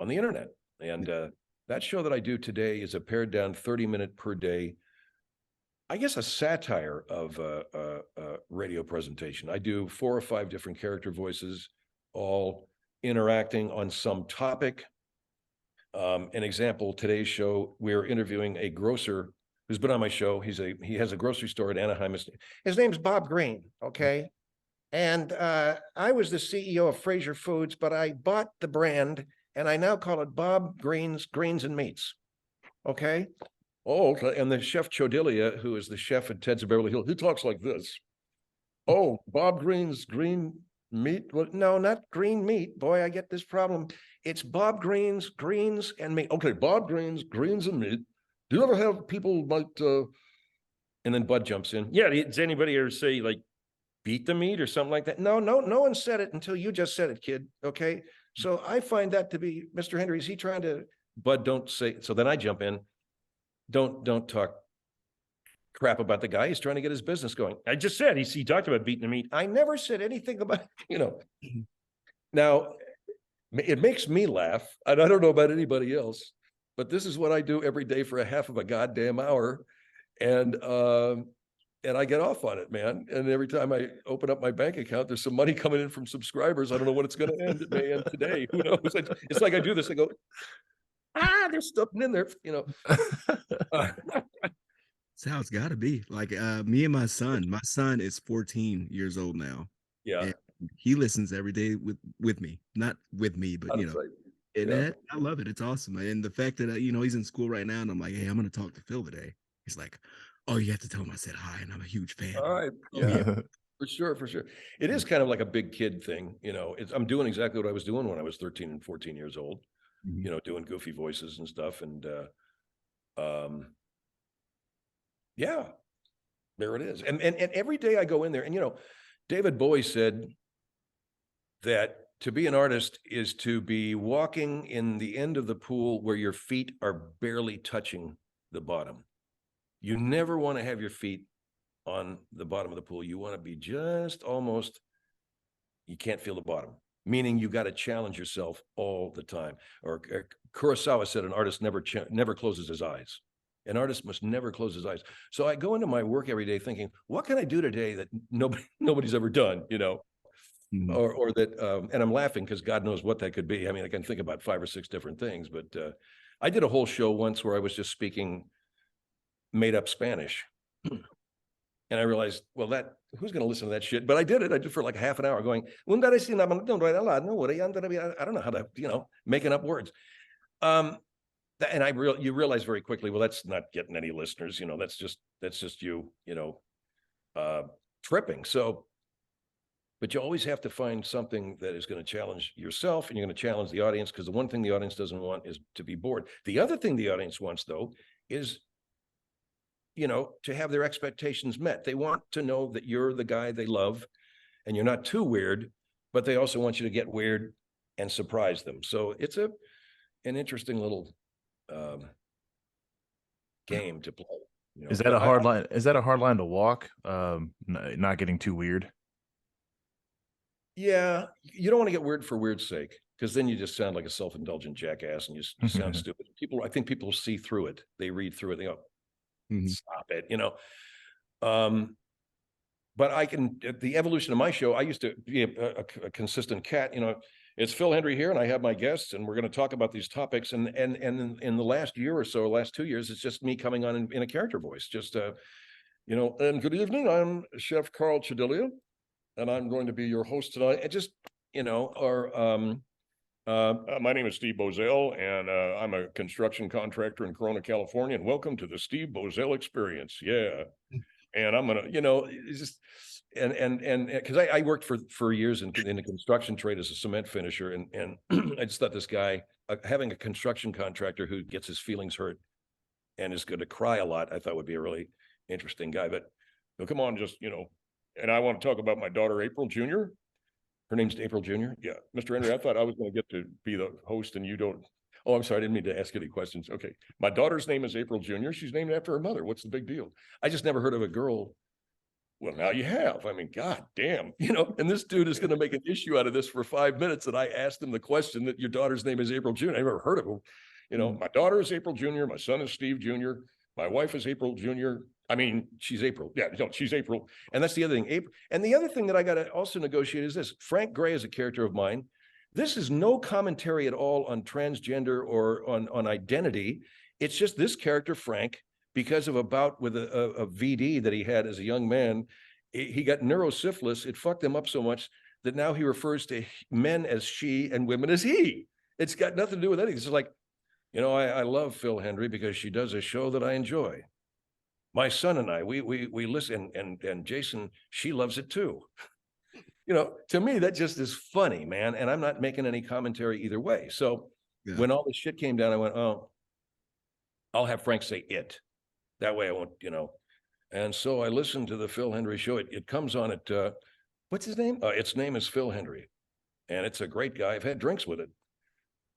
Speaker 3: internet. And that show that I do today is a pared down 30-minute per day, I guess, a satire of a radio presentation. I do 4 or 5 different character voices, all interacting on some topic. An example, today's show, we're interviewing a grocer who's been on my show. He has a grocery store in Anaheim. His name's Bob Green, okay? And I was the CEO of Fraser Foods, but I bought the brand and I now call it Bob Green's Greens and Meats. Okay. Oh, and the chef Chodilia, who is the chef at Ted's of Beverly Hills, he talks like this. Oh, Bob Green's green meat? Well, no, not green meat. Boy, I get this problem. It's Bob Green's greens and meat. Okay, Bob Green's greens and meat. Do you ever have people like and then Bud jumps in. Yeah, does anybody ever say like beat the meat or something like that? No one said it until you just said it, kid. Okay. So I find that to be, Mr. Hendrie, is he trying to, Bud, don't say, so then I jump in. Don't talk crap about the guy. He's trying to get his business going. I just said, he talked about beating the meat. I never said anything about, Now, it makes me laugh. And I don't know about anybody else, but this is what I do every day for a half of a goddamn hour. And I get off on it, man. And every time I open up my bank account, there's some money coming in from subscribers. I don't know when it's going to end. It may end today. Who knows? It's like I do this. I go, there's something in there,
Speaker 1: That's how it's got to be. Like me and my son. My son is 14 years old now.
Speaker 3: Yeah.
Speaker 1: And he listens every day with me. Not with me, but
Speaker 3: That's right.
Speaker 1: And
Speaker 3: Yeah.
Speaker 1: I love it. It's awesome. And the fact that he's in school right now, and I'm like, hey, I'm going to talk to Phil today. He's like, oh, you have to tell him I said hi, and I'm a huge fan.
Speaker 3: All right. Yeah. For sure. It is kind of like a big kid thing. I'm doing exactly what I was doing when I was 13 and 14 years old, doing goofy voices and stuff. And yeah, there it is. And every day I go in there, and David Bowie said that to be an artist is to be walking in the end of the pool where your feet are barely touching the bottom. You never want to have your feet on the bottom of the pool. You want to be just almost, you can't feel the bottom. meaning you got to challenge yourself all the time. Or Kurosawa said, an artist never closes his eyes. An artist must never close his eyes. So I go into my work every day thinking, what can I do today that nobody's ever done, you know?
Speaker 1: Mhm.
Speaker 3: Or that, and I'm laughing because God knows what that could be. I mean, I can think about 5 or 6 different things, but I did a whole show once where I was just speaking made up Spanish. And I realized, well, who's going to listen to that shit? But I did it. I did for like half an hour going, I don't know how to, you know, making up words. And you realize very quickly, well, that's not getting any listeners, you know, that's just you, you know, tripping. So, but you always have to find something that is going to challenge yourself, and you're going to challenge the audience, because the one thing the audience doesn't want is to be bored. The other thing the audience wants, though, is, you know, to have their expectations met. They want to know that you're the guy they love and you're not too weird, but they also want you to get weird and surprise them. So it's an interesting little game to play. You know?
Speaker 2: Is that a hard line? Is that a hard line to walk? Not getting too weird.
Speaker 3: Yeah, you don't want to get weird for weird's sake, because then you just sound like a self-indulgent jackass, and you sound stupid. I think people see through it. They read through it. They go, stop it, you know. But the evolution of my show, I used to be a consistent cat, you know. It's Phil Hendrie here, and I have my guests, and we're going to talk about these topics. And in the last year or so, last 2 years, it's just me coming on in a character voice. Just you know, and good evening, I'm Chef Carl Chedilia, and I'm going to be your host tonight. And just, you know, or my name is Steve Bozell, and I'm a construction contractor in Corona, California, and welcome to the Steve Bozell Experience. Yeah. And I'm gonna, you know, it's just, and because I worked for years in the construction trade as a cement finisher, and I just thought this guy, having a construction contractor who gets his feelings hurt and is going to cry a lot, I thought would be a really interesting guy. But no, come on, just, you know, and I want to talk about my daughter, April Jr. Her name's April Jr. Yeah, Mr. Hendrie, I thought I was going to get to be the host, and you don't. Oh, I'm sorry, I didn't mean to ask any questions. Okay, my daughter's name is April Jr. She's named after her mother. What's the big deal? I just never heard of a girl. Well, now you have. I mean, God damn, you know, and this dude is going to make an issue out of this for 5 minutes. And I asked him the question that your daughter's name is April Jr. I never heard of her. You know, my daughter is April Jr. My son is Steve Jr. My wife is April Jr. I mean, she's April. Yeah, no, she's April. And that's the other thing. April. And the other thing that I got to also negotiate is this. Frank Gray is a character of mine. This is no commentary at all on transgender or on identity. It's just this character, Frank, because of a bout with a VD that he had as a young man. He got neurosyphilis. It fucked him up so much that now he refers to men as she and women as he. It's got nothing to do with anything. It's just like, you know, I love Phil Hendrie because she does a show that I enjoy. My son and I, we listen, and Jason, she loves it too. You know, to me, that just is funny, man. And I'm not making any commentary either way. So when all this shit came down, I went, oh, I'll have Frank say it. That way I won't, you know. And so I listened to the Phil Hendrie show. It comes on at, what's his name? Its name is Phil Hendrie. And it's a great guy. I've had drinks with it.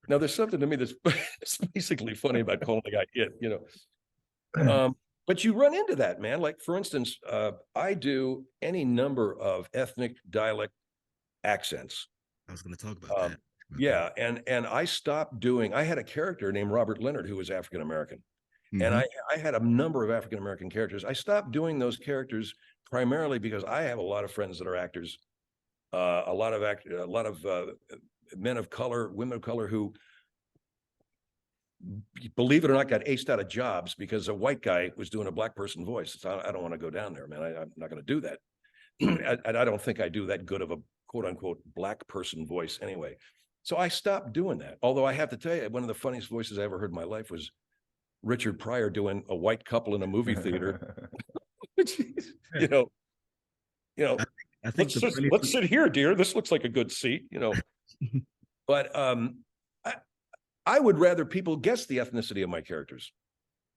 Speaker 3: Now, there's something to me that's basically funny about calling the guy it, you know. But you run into that, man. Like, for instance, I do any number of ethnic dialect accents.
Speaker 1: I was going to talk about that.
Speaker 3: Yeah, and I stopped doing. I had a character named Robert Leonard who was African American, and I had a number of African American characters. I stopped doing those characters primarily because I have a lot of friends that are actors, a lot of men of color, women of color who, believe it or not, got aced out of jobs because a white guy was doing a black person voice. So I don't want to go down there, man. I'm not going to do that. I don't think I do that good of a quote unquote black person voice anyway. So I stopped doing that. Although I have to tell you, one of the funniest voices I ever heard in my life was Richard Pryor doing a white couple in a movie theater. you know,
Speaker 1: I think
Speaker 3: let's sit here, dear. This looks like a good seat, you know. But I would rather people guess the ethnicity of my characters.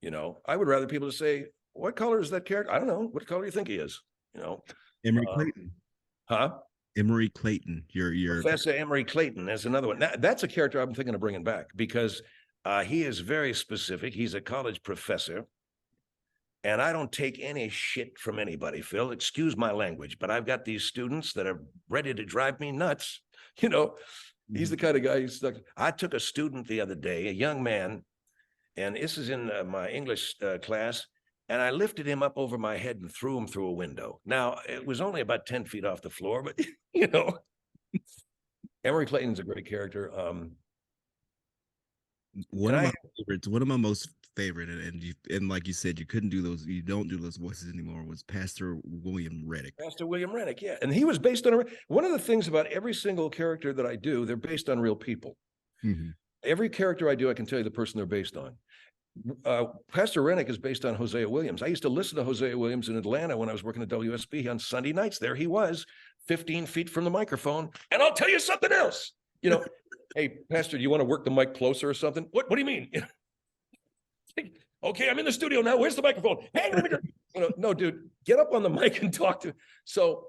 Speaker 3: You know, I would rather people to say, what color is that character? I don't know. What color do you think he is? You know,
Speaker 1: Emery Clayton.
Speaker 3: Huh?
Speaker 1: Emery Clayton. Your
Speaker 3: Professor Emery Clayton is another one. That's a character I'm thinking of bringing back because he is very specific. He's a college professor, And I don't take any shit from anybody, Phil. Excuse my language, but I've got these students that are ready to drive me nuts. You know, he's the kind of guy who's stuck. I took a student the other day, a young man, and this is in my English class, and I lifted him up over my head and threw him through a window. Now, it was only about 10 feet off the floor, but, you know, Emory Clayton's a great character.
Speaker 1: One of my favorites, one of my most favorite, and like you said, you couldn't do those, you don't do those voices anymore, was Pastor William Reddick.
Speaker 3: Pastor William Reddick, yeah. And he was based on, one of the things about every single character that I do, they're based on real people.
Speaker 1: Mm-hmm.
Speaker 3: Every character I do, I can tell you the person they're based on. Pastor Reddick is based on Hosea Williams. I used to listen to Hosea Williams in Atlanta when I was working at WSB on Sunday nights. There he was, 15 feet from the microphone. And I'll tell you something else. You know, hey, Pastor, do you want to work the mic closer or something? What do you mean? Okay, I'm in the studio now. Where's the microphone? Hey, you know, no, dude, get up on the mic and talk to. So,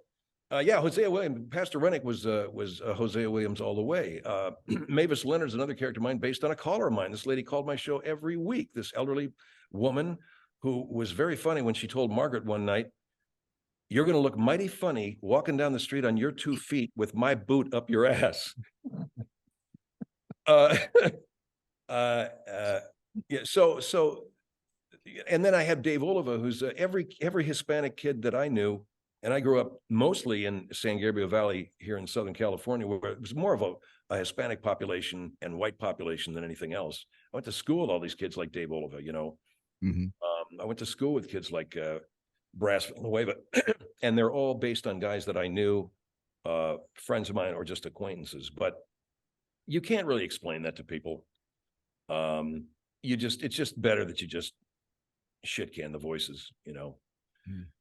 Speaker 3: yeah, Hosea Williams, Pastor Reddick was Hosea Williams all the way. Mavis Leonard's another character of mine based on a caller of mine. This lady called my show every week. This elderly woman who was very funny when she told Margaret one night, "You're going to look mighty funny walking down the street on your 2 feet with my boot up your ass." Yeah. So, and then I have Dave Oliva, who's every Hispanic kid that I knew, and I grew up mostly in San Gabriel Valley here in Southern California, where it was more of a Hispanic population and white population than anything else. I went to school with all these kids like Dave Oliva, you know.
Speaker 1: Mm-hmm.
Speaker 3: I went to school with kids like Brass Villanueva, and they're all based on guys that I knew, friends of mine or just acquaintances. But you can't really explain that to people. It's just better that you just shit can the voices, you know.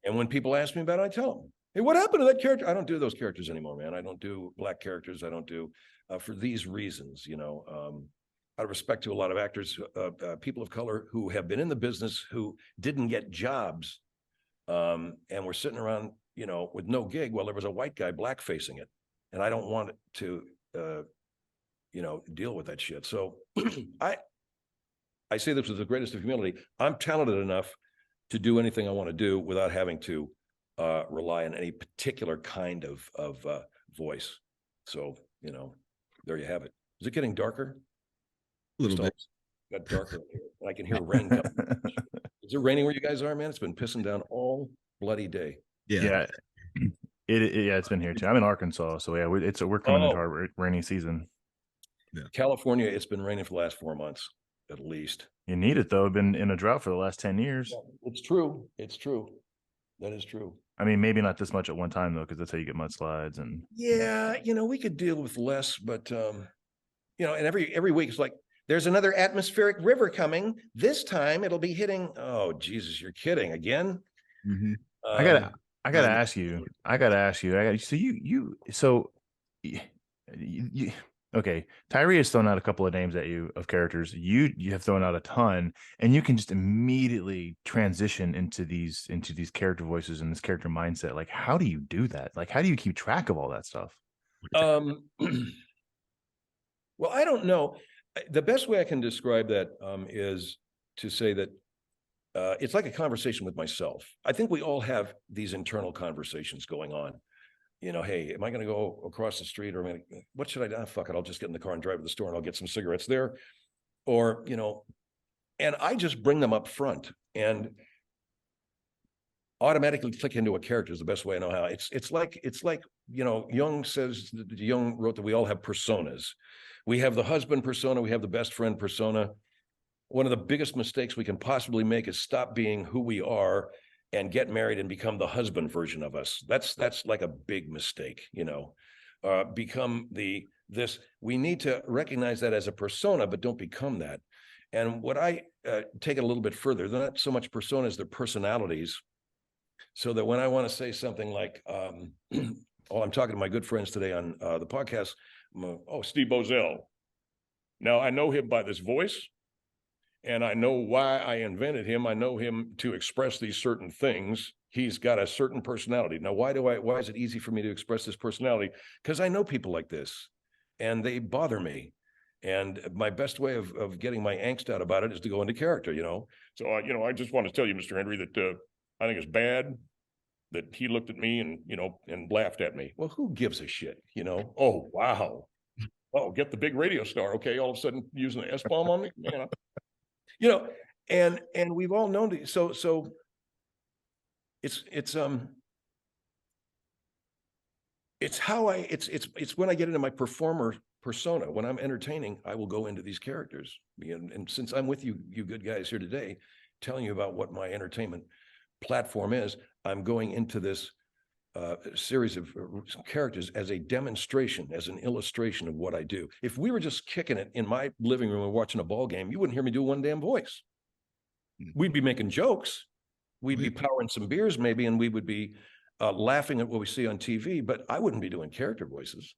Speaker 3: And when people ask me about it, I tell them, "Hey, what happened to that character?" I don't do those characters anymore, man. I don't do black characters. I don't do for these reasons, you know. Out of respect to a lot of actors, people of color who have been in the business who didn't get jobs, and were sitting around, you know, with no gig while there was a white guy black facing it, and I don't want to, you know, deal with that shit. So I say this with the greatest of humility. I'm talented enough to do anything I want to do without having to rely on any particular kind of voice. So, you know, there you have it. Is it getting darker?
Speaker 1: A little bit.
Speaker 3: Got darker in here. I can hear rain coming. Is it raining where you guys are, man? It's been pissing down all bloody day.
Speaker 2: Yeah. It's been here too. I'm in Arkansas, so yeah, we're coming into our rainy season.
Speaker 3: Yeah. California, it's been raining for the last 4 months, at least.
Speaker 2: You need it though. Been in a drought for the last 10 years.
Speaker 3: Yeah, it's true. It's true. That is true.
Speaker 2: I mean, maybe not this much at one time though, because that's how you get mudslides and.
Speaker 3: Yeah, you know, we could deal with less, but you know, and every week it's like, there's another atmospheric river coming. This time it'll be hitting. Oh, Jesus, you're kidding again?
Speaker 1: Mm-hmm.
Speaker 2: I gotta ask you. Okay, Tyree has thrown out a couple of names at you of characters. You have thrown out a ton, and you can just immediately transition into these character voices and this character mindset. Like, how do you do that? Like, how do you keep track of all that stuff?
Speaker 3: Well, I don't know. The best way I can describe that is to say that it's like a conversation with myself. I think we all have these internal conversations going on. You know, hey, am I going to go across the street, or what should I do? Fuck it, I'll just get in the car and drive to the store and I'll get some cigarettes there. Or, you know, and I just bring them up front and automatically click into a character is the best way I know how. It's like, you know, Young wrote that we all have personas. We have the husband persona, we have the best friend persona. One of the biggest mistakes we can possibly make is stop being who we are and get married and become the husband version of us. That's like a big mistake, you know. Become this. We need to recognize that as a persona, but don't become that. And what I take it a little bit further, they're not so much personas, they're personalities. So that when I want to say something like, I'm talking to my good friends today on the podcast. Steve Bozell. Now I know him by this voice. And I know why I invented him. I know him to express these certain things. He's got a certain personality. Now, why is it easy for me to express this personality? Because I know people like this and they bother me. And my best way of getting my angst out about it is to go into character, you know? So, I just want to tell you, Mr. Hendrie, that I think it's bad that he looked at me and, and laughed at me. Well, who gives a shit, you know? Oh, wow. Oh, get the big radio star. Okay. All of a sudden using the S-bomb on me, you know, and we've all known it. So it's how it's when I get into my performer persona. When I'm entertaining, I will go into these characters. And since I'm with you good guys here today, telling you about what my entertainment platform is, I'm going into this series of characters as a demonstration, as an illustration of what I do. If we were just kicking it in my living room and watching a ball game, you wouldn't hear me do one damn voice. We'd be making jokes. We'd be powering some beers maybe, and we would be laughing at what we see on TV, but I wouldn't be doing character voices.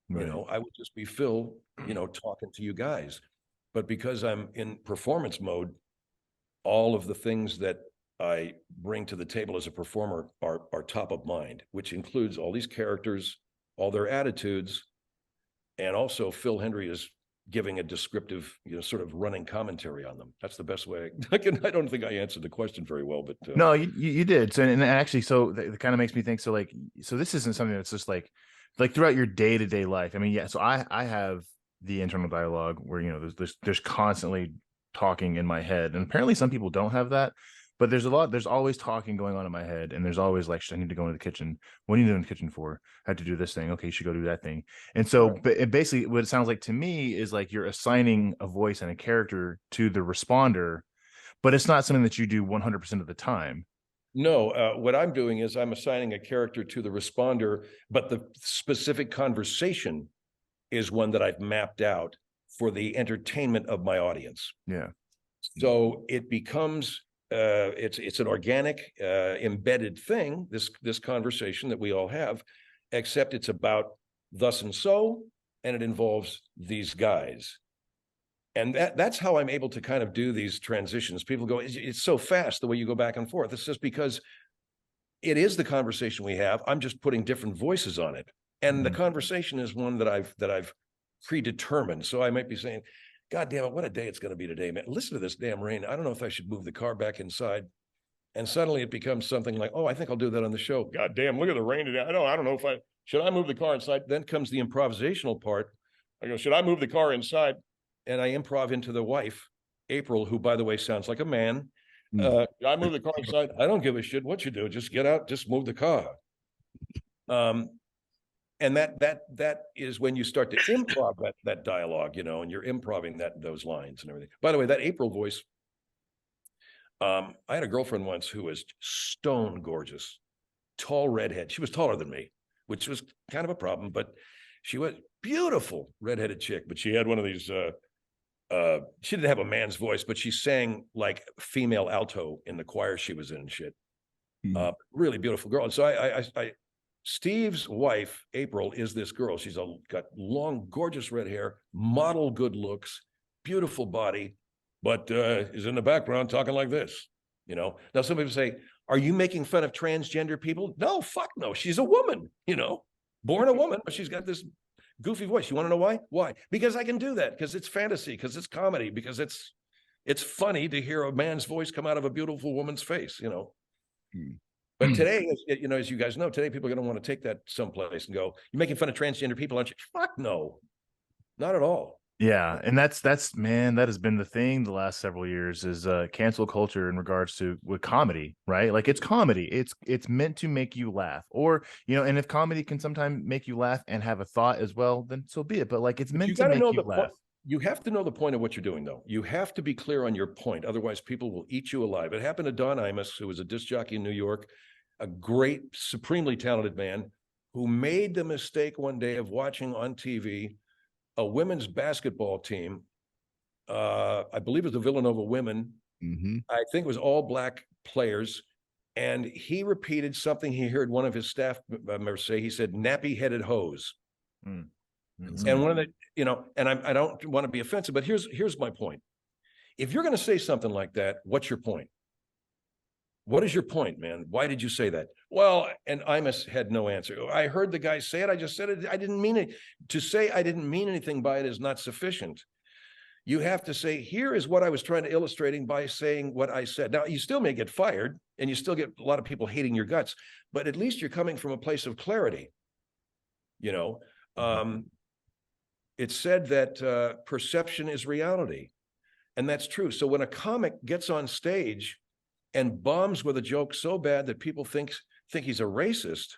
Speaker 3: Right. I would just be Phil, talking to you guys. But because I'm in performance mode, all of the things that I bring to the table as a performer are top of mind, which includes all these characters, all their attitudes, and also Phil Hendrie is giving a descriptive, sort of running commentary on them. That's the best way. I don't think I answered the question very well, but
Speaker 2: no, you did. So, and actually, so that kind of makes me think. So, so this isn't something that's just like throughout your day-to-day life. I mean, yeah. So I have the internal dialogue where there's constantly talking in my head, and apparently some people don't have that. But there's always talking going on in my head. And there's always like, I need to go into the kitchen. What are you doing in the kitchen for? I had to do this thing. Okay, you should go do that thing. And so basically what it sounds like to me is like you're assigning a voice and a character to the responder, but it's not something that you do 100% of the time.
Speaker 3: No, what I'm doing is I'm assigning a character to the responder, but the specific conversation is one that I've mapped out for the entertainment of my audience.
Speaker 2: Yeah.
Speaker 3: So it becomes it's an organic embedded thing, this conversation that we all have, except it's about thus and so, and it involves these guys. And that's how I'm able to kind of do these transitions. People go, it's so fast the way you go back and forth. It's just because it is the conversation we have. I'm just putting different voices on it. And the conversation is one that I've predetermined. So I might be saying, God damn it, what a day it's going to be today, man. Listen to this damn rain. I don't know if I should move the car back inside. And suddenly it becomes something like, oh, I think I'll do that on the show. God damn, look at the rain today. I don't know if should I move the car inside? Then comes the improvisational part. I go, should I move the car inside? And I improv into the wife, April, who, by the way, sounds like a man. Should I move the car inside? I don't give a shit what you do. Just get out, just move the car. And that is when you start to improv that dialogue, and you're improving those lines and everything. By the way, that April voice, I had a girlfriend once who was stone gorgeous, tall redhead. She was taller than me, which was kind of a problem, but she was beautiful redheaded chick. But she had one of these, she didn't have a man's voice, but she sang like female alto in the choir she was in and shit. Really beautiful girl. And so I Steve's wife, April, is this girl. She's got long, gorgeous red hair, model good looks, beautiful body, but is in the background talking like this, Now, some people say, are you making fun of transgender people? No, fuck no. She's a woman, born a woman, but she's got this goofy voice. You want to know why? Why? Because I can do that, because it's fantasy, because it's comedy, because it's funny to hear a man's voice come out of a beautiful woman's face, But today, as you guys know, today people are going to want to take that someplace and go, you're making fun of transgender people, aren't you? Fuck no, not at all.
Speaker 2: Yeah. And that's, man, that has been the thing the last several years is cancel culture in regards to with comedy, right? Like it's comedy. It's meant to make you laugh or, and if comedy can sometimes make you laugh and have a thought as well, then so be it. But like, it's meant to make you laugh.
Speaker 3: You have to know the point of what you're doing, though. You have to be clear on your point. Otherwise, people will eat you alive. It happened to Don Imus, who was a disc jockey in New York, a great, supremely talented man who made the mistake one day of watching on TV a women's basketball team. I believe it was the Villanova women. I think it was all black players. And he repeated something he heard one of his staff members say. He said, nappy-headed hose. And one of the, and I don't want to be offensive, but here's my point. If you're going to say something like that, what's your point? What is your point, man? Why did you say that? Well, and Imus had no answer. I heard the guy say it. I just said it. I didn't mean it. To say I didn't mean anything by it is not sufficient. You have to say, here is what I was trying to illustrating by saying what I said. Now, you still may get fired and you still get a lot of people hating your guts, but at least you're coming from a place of clarity. You know, it's said that perception is reality. And that's true. So when a comic gets on stage and bombs with a joke so bad that people think he's a racist,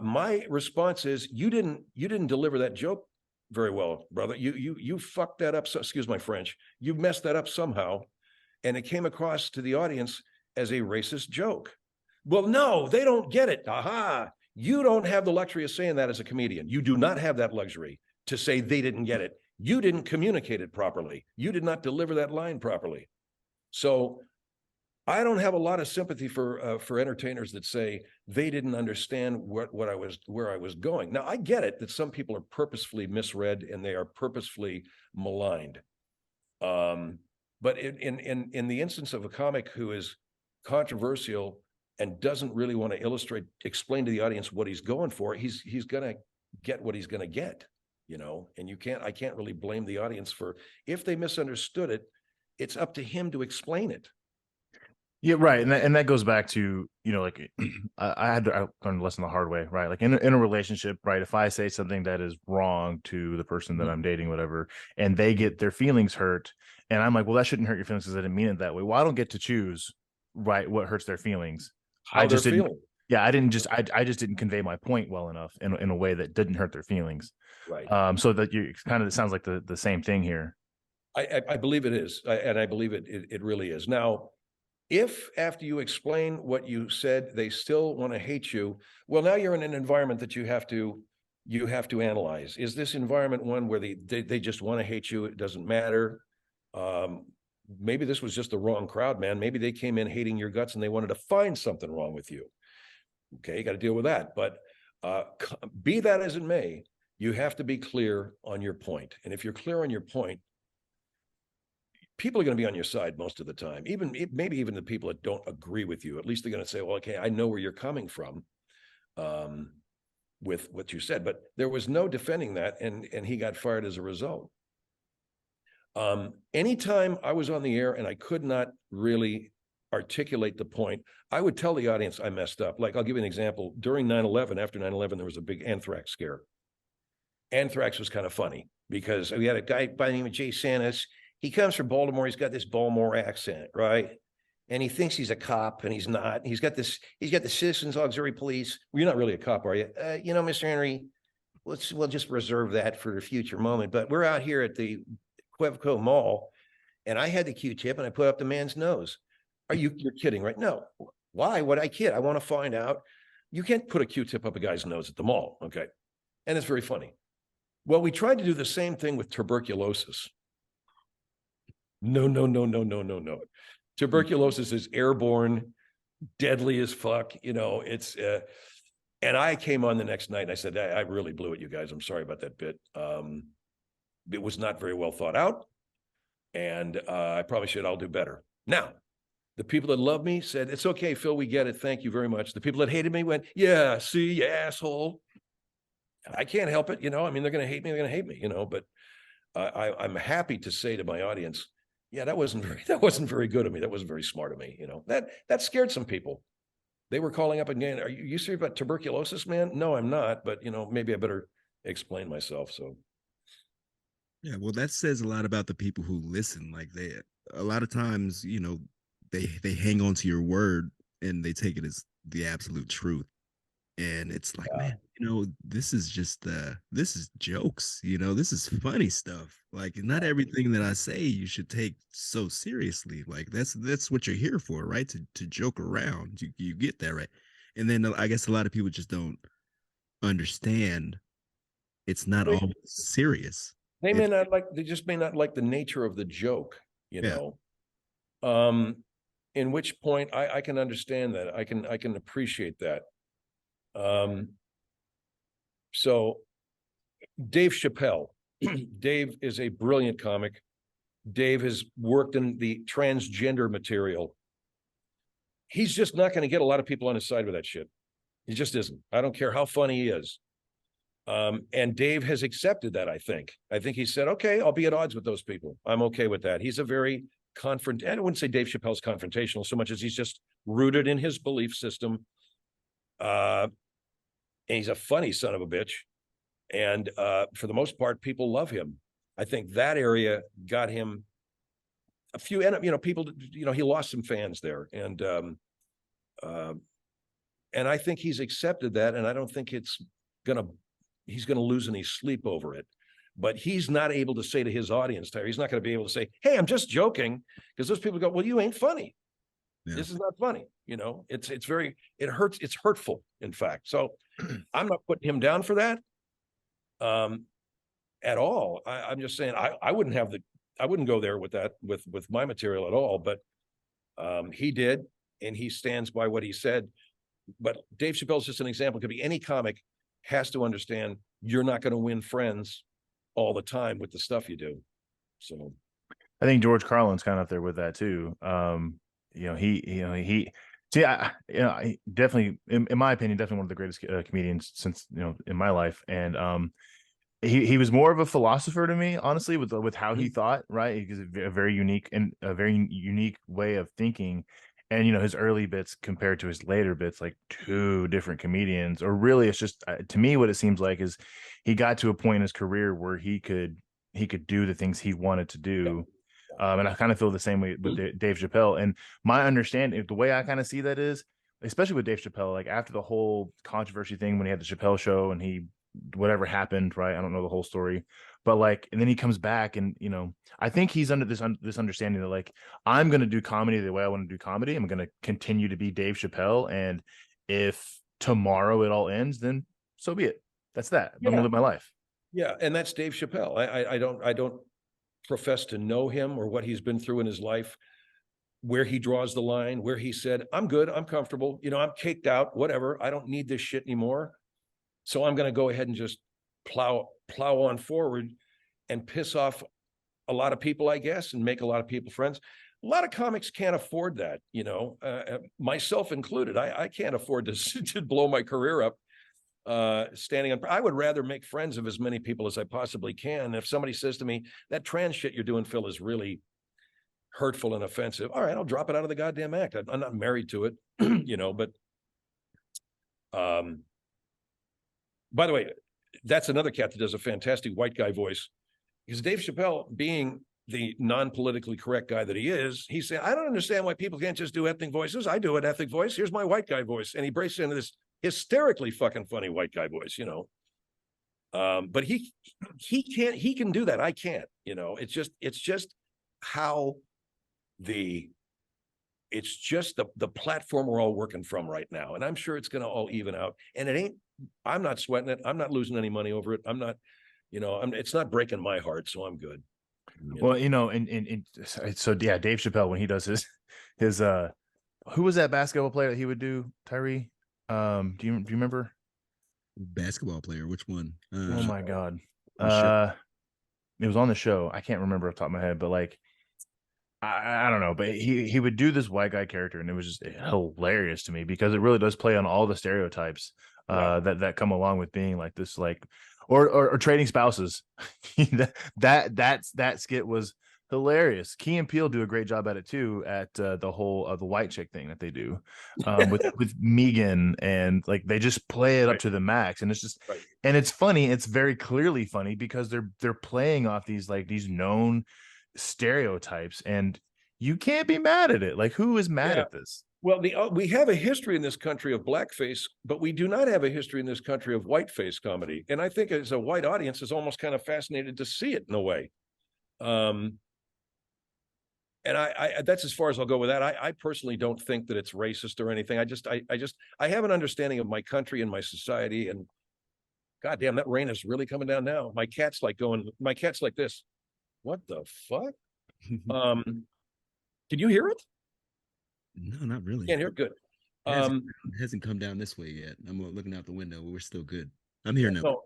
Speaker 3: my response is, you didn't deliver that joke very well, brother. You fucked that up. So, excuse my French. You messed that up somehow, and it came across to the audience as a racist joke. Well, no, they don't get it. Aha! You don't have the luxury of saying that as a comedian. You do not have that luxury to say they didn't get it. You didn't communicate it properly. You did not deliver that line properly. So I don't have a lot of sympathy for entertainers that say they didn't understand where I was going. Now, I get it that some people are purposefully misread and they are purposefully maligned. But in the instance of a comic who is controversial and doesn't really want to explain to the audience what he's going for, he's going to get what he's going to get, you know. And I can't really blame the audience for, if they misunderstood it, it's up to him to explain it.
Speaker 2: Yeah, right. And that goes back to, you know, like I learned a lesson the hard way, right? Like in a relationship, right? If I say something that is wrong to the person that I'm dating, whatever, and they get their feelings hurt, and I'm like, well, that shouldn't hurt your feelings because I didn't mean it that way. Well, I don't get to choose, right, what hurts their feelings.
Speaker 3: How
Speaker 2: I just
Speaker 3: they're
Speaker 2: didn't.
Speaker 3: feeling.
Speaker 2: Yeah, I just didn't convey my point well enough in a way that didn't hurt their feelings.
Speaker 3: Right.
Speaker 2: So that you kind of, it sounds like the same thing here.
Speaker 3: I believe it is, and I believe it really is. Now, if after you explain what you said, they still want to hate you, well, now you're in an environment that you have to analyze. Is this environment one where they just want to hate you? It doesn't matter. Maybe this was just the wrong crowd, man. Maybe they came in hating your guts and they wanted to find something wrong with you. Okay, you got to deal with that. But be that as it may, you have to be clear on your point. And if you're clear on your point, people are going to be on your side most of the time. Maybe even the people that don't agree with you, at least they're going to say, well, okay, I know where you're coming from with what you said, but there was no defending that. And he got fired as a result. Anytime I was on the air and I could not really articulate the point, I would tell the audience I messed up. Like, I'll give you an example. During 9/11, after 9/11, there was a big anthrax scare. Anthrax was kind of funny because we had a guy by the name of Jay Santis. He comes from Baltimore. He's got this Baltimore accent, right? And he thinks he's a cop, and he's not. He's got the Citizens Auxiliary Police. Well, you're not really a cop, are you? You know, Mr. Henry, we'll just reserve that for a future moment. But we're out here at the Quevco Mall, and I had the Q-tip, and I put up the man's nose. You're kidding, right? No. Why would I kid? I want to find out. You can't put a Q-tip up a guy's nose at the mall, okay? And it's very funny. Well, we tried to do the same thing with tuberculosis. No. Tuberculosis is airborne, deadly as fuck. You know, it's, and I came on the next night and I said, I really blew it, you guys. I'm sorry about that bit. It was not very well thought out. And I probably I'll do better. Now, the people that love me said, it's okay, Phil, we get it. Thank you very much. The people that hated me went, yeah, see, you asshole. I can't help it. You know, I mean, they're going to hate me. They're going to hate me, you know, but I'm happy to say to my audience, yeah, that wasn't very good of me. That wasn't very smart of me. You know, that scared some people. They were calling up again. Are you serious about tuberculosis, man? No, I'm not. But, you know, maybe I better explain myself. So.
Speaker 1: Yeah, well, that says a lot about the people who listen. Like, a lot of times, you know, they hang on to your word and they take it as the absolute truth. And it's like, man, you know, this is jokes, you know, this is funny stuff. Like, not everything that I say you should take so seriously. Like, that's what you're here for, right? To joke around. You get that, right? And then I guess a lot of people just don't understand it's not all serious.
Speaker 3: They just may not like the nature of the joke, you know. In which point I can understand that. I can appreciate that. So Dave Chappelle, Dave is a brilliant comic. Dave has worked in the transgender material. he's just not going to get a lot of people on his side with that shit. He just isn't. I don't care how funny he is. And Dave has accepted that. I think he said, okay, I'll be at odds with those people. I'm okay with that. He's a very I wouldn't say Dave Chappelle's confrontational so much as he's just rooted in his belief system. And he's a funny son of a bitch. And for the most part, people love him. I think that area got him a few, people, he lost some fans there. And I think he's accepted that. And I don't think he's going to lose any sleep over it. But he's not able to say to his audience, Tyree, he's not going to be able to say, hey, I'm just joking. Because those people go, well, you ain't funny. Yeah. This is not funny. It hurts. It's hurtful, in fact. So I'm not putting him down for that at all. I'm just saying I wouldn't go there with that, with my material at all. But he did, and he stands by what he said. But Dave Chappelle's just an example. It could be any comic has to understand you're not going to win friends all the time with the stuff you do. So
Speaker 2: I think George Carlin's kind of up there with that too. He definitely, in my opinion, definitely one of the greatest comedians since, in my life. And he was more of a philosopher to me, honestly, with how he thought, right? Because a very unique way of thinking. And, his early bits compared to his later bits, like two different comedians, or really it's just, to me, what it seems like is he got to a point in his career where he could do the things he wanted to do. And I kind of feel the same way with Dave Chappelle. And my understanding, the way I kind of see that is, especially with Dave Chappelle, like after the whole controversy thing when he had the Chappelle show and whatever happened, right? I don't know the whole story, but like, and then he comes back and, I think he's under this understanding that like, I'm going to do comedy the way I want to do comedy. I'm going to continue to be Dave Chappelle. And if tomorrow it all ends, then so be it. That's that. I'm going to live my life.
Speaker 3: Yeah. And that's Dave Chappelle. I don't profess to know him or what he's been through in his life, where he draws the line, where he said, I'm good. I'm comfortable. I'm caked out, whatever. I don't need this shit anymore. So I'm going to go ahead and just plow on forward and piss off a lot of people, I guess, and make a lot of people friends. A lot of comics can't afford that, myself included. I can't afford to blow my career up standing on. I would rather make friends of as many people as I possibly can. If somebody says to me, that trans shit you're doing, Phil, is really hurtful and offensive, all right, I'll drop it out of the goddamn act. I'm not married to it, but by the way, that's another cat that does a fantastic white guy voice, because Dave Chappelle, being the non-politically correct guy that he is, he said, I don't understand why people can't just do ethnic voices. I do an ethnic voice. Here's my white guy voice. And he breaks into this hysterically fucking funny white guy voice, but he can do that. I can't, it's just how it's just the platform we're all working from right now. And I'm sure it's going to all even out, and I'm not sweating it. I'm not losing any money over it. I'm not, it's not breaking my heart. So I'm good.
Speaker 2: Well, so yeah, Dave Chappelle, when he does his who was that basketball player that he would do, Tyree? Do you remember?
Speaker 1: Basketball player, which one?
Speaker 2: Oh my God. It was on the show. I can't remember off the top of my head, but like, I don't know, but he would do this white guy character, and it was just hilarious to me because it really does play on all the stereotypes that come along with being like this, like, or trading spouses. that skit was hilarious. Key and Peele do a great job at it too, at the whole the white chick thing that they do with Megan, and like they just play it up to the max, and it's just and it's funny. It's very clearly funny because they're playing off these known stereotypes, and you can't be mad at it. Like, who is mad at this?
Speaker 3: Well, we have a history in this country of blackface, but we do not have a history in this country of whiteface comedy. And I think as a white audience is almost kind of fascinated to see it in a way. And I that's as far as I'll go with that. I personally don't think that it's racist or anything. I have an understanding of my country and my society, and goddamn, that rain is really coming down now. My cat's like this. What the fuck? Can you hear it?
Speaker 1: No, not really.
Speaker 3: Can't hear it. Good.
Speaker 1: It hasn't come down this way yet. I'm looking out the window. We're still good. I'm here now.
Speaker 3: So,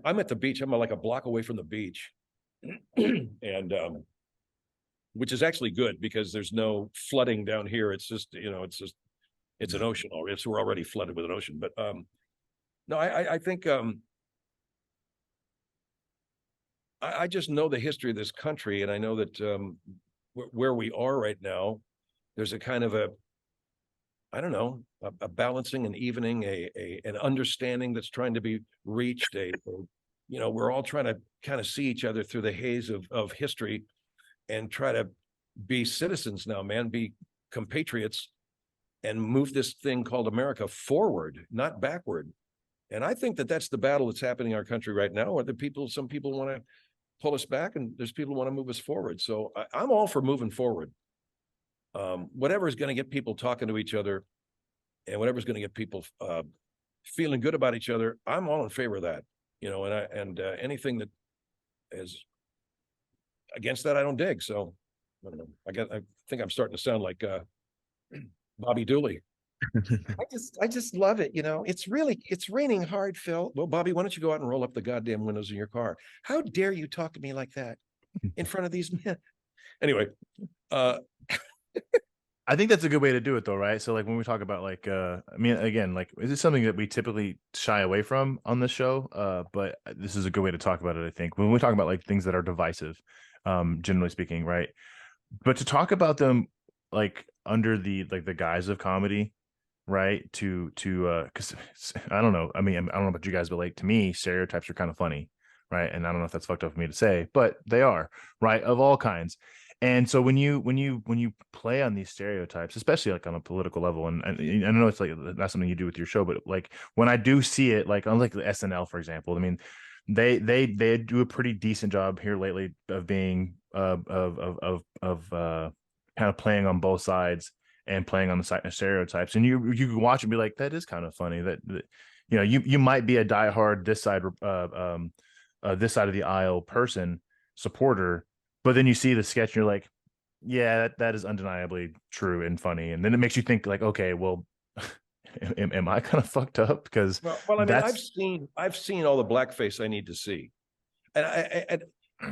Speaker 3: I'm at the beach. I'm like a block away from the beach, and which is actually good because there's no flooding down here. It's just It's an ocean already. We're already flooded with an ocean. But no, I think I just know the history of this country, and I know that where we are right now, there's a kind of a, I don't know, a balancing and evening, an understanding that's trying to be reached. We're all trying to kind of see each other through the haze of history, and try to be citizens now, man, be compatriots, and move this thing called America forward, not backward. And I think that that's the battle that's happening in our country right now. Where some people want to pull us back, and there's people who want to move us forward. So I'm all for moving forward. Whatever is going to get people talking to each other, and whatever's going to get people feeling good about each other, I'm all in favor of that. And anything that is against that, I don't dig. So I don't know. I think I'm starting to sound like Bobby Dooley.
Speaker 4: I just love it. It's raining hard, Phil.
Speaker 3: Well, Bobby, why don't you go out and roll up the goddamn windows in your car?
Speaker 4: How dare you talk to me like that in front of these men?
Speaker 3: Anyway,
Speaker 2: I think that's a good way to do it, though, right? So, like, when we talk about, like, I mean, again, like, is this something that we typically shy away from on this show? But this is a good way to talk about it, I think. When we talk about, like, things that are divisive, generally speaking, right? But to talk about them, like, under the guise of comedy, right? Because I don't know. I mean, I don't know about you guys, but, like, to me, stereotypes are kind of funny, right? And I don't know if that's fucked up for me to say, but they are, right? Of all kinds. And so when you play on these stereotypes, especially like on a political level, and I know it's like that's something you do with your show, but like when I do see it, like on like the SNL, for example, I mean, they do a pretty decent job here lately of being kind of playing on both sides and playing on the stereotypes, and you can watch and be like, that is kind of funny. That you might be a diehard this side of the aisle supporter. But then you see the sketch and you're like, yeah, that is undeniably true and funny. And then it makes you think like, okay, well, am I kind of fucked up? Because
Speaker 3: I mean, I've seen all the blackface I need to see. And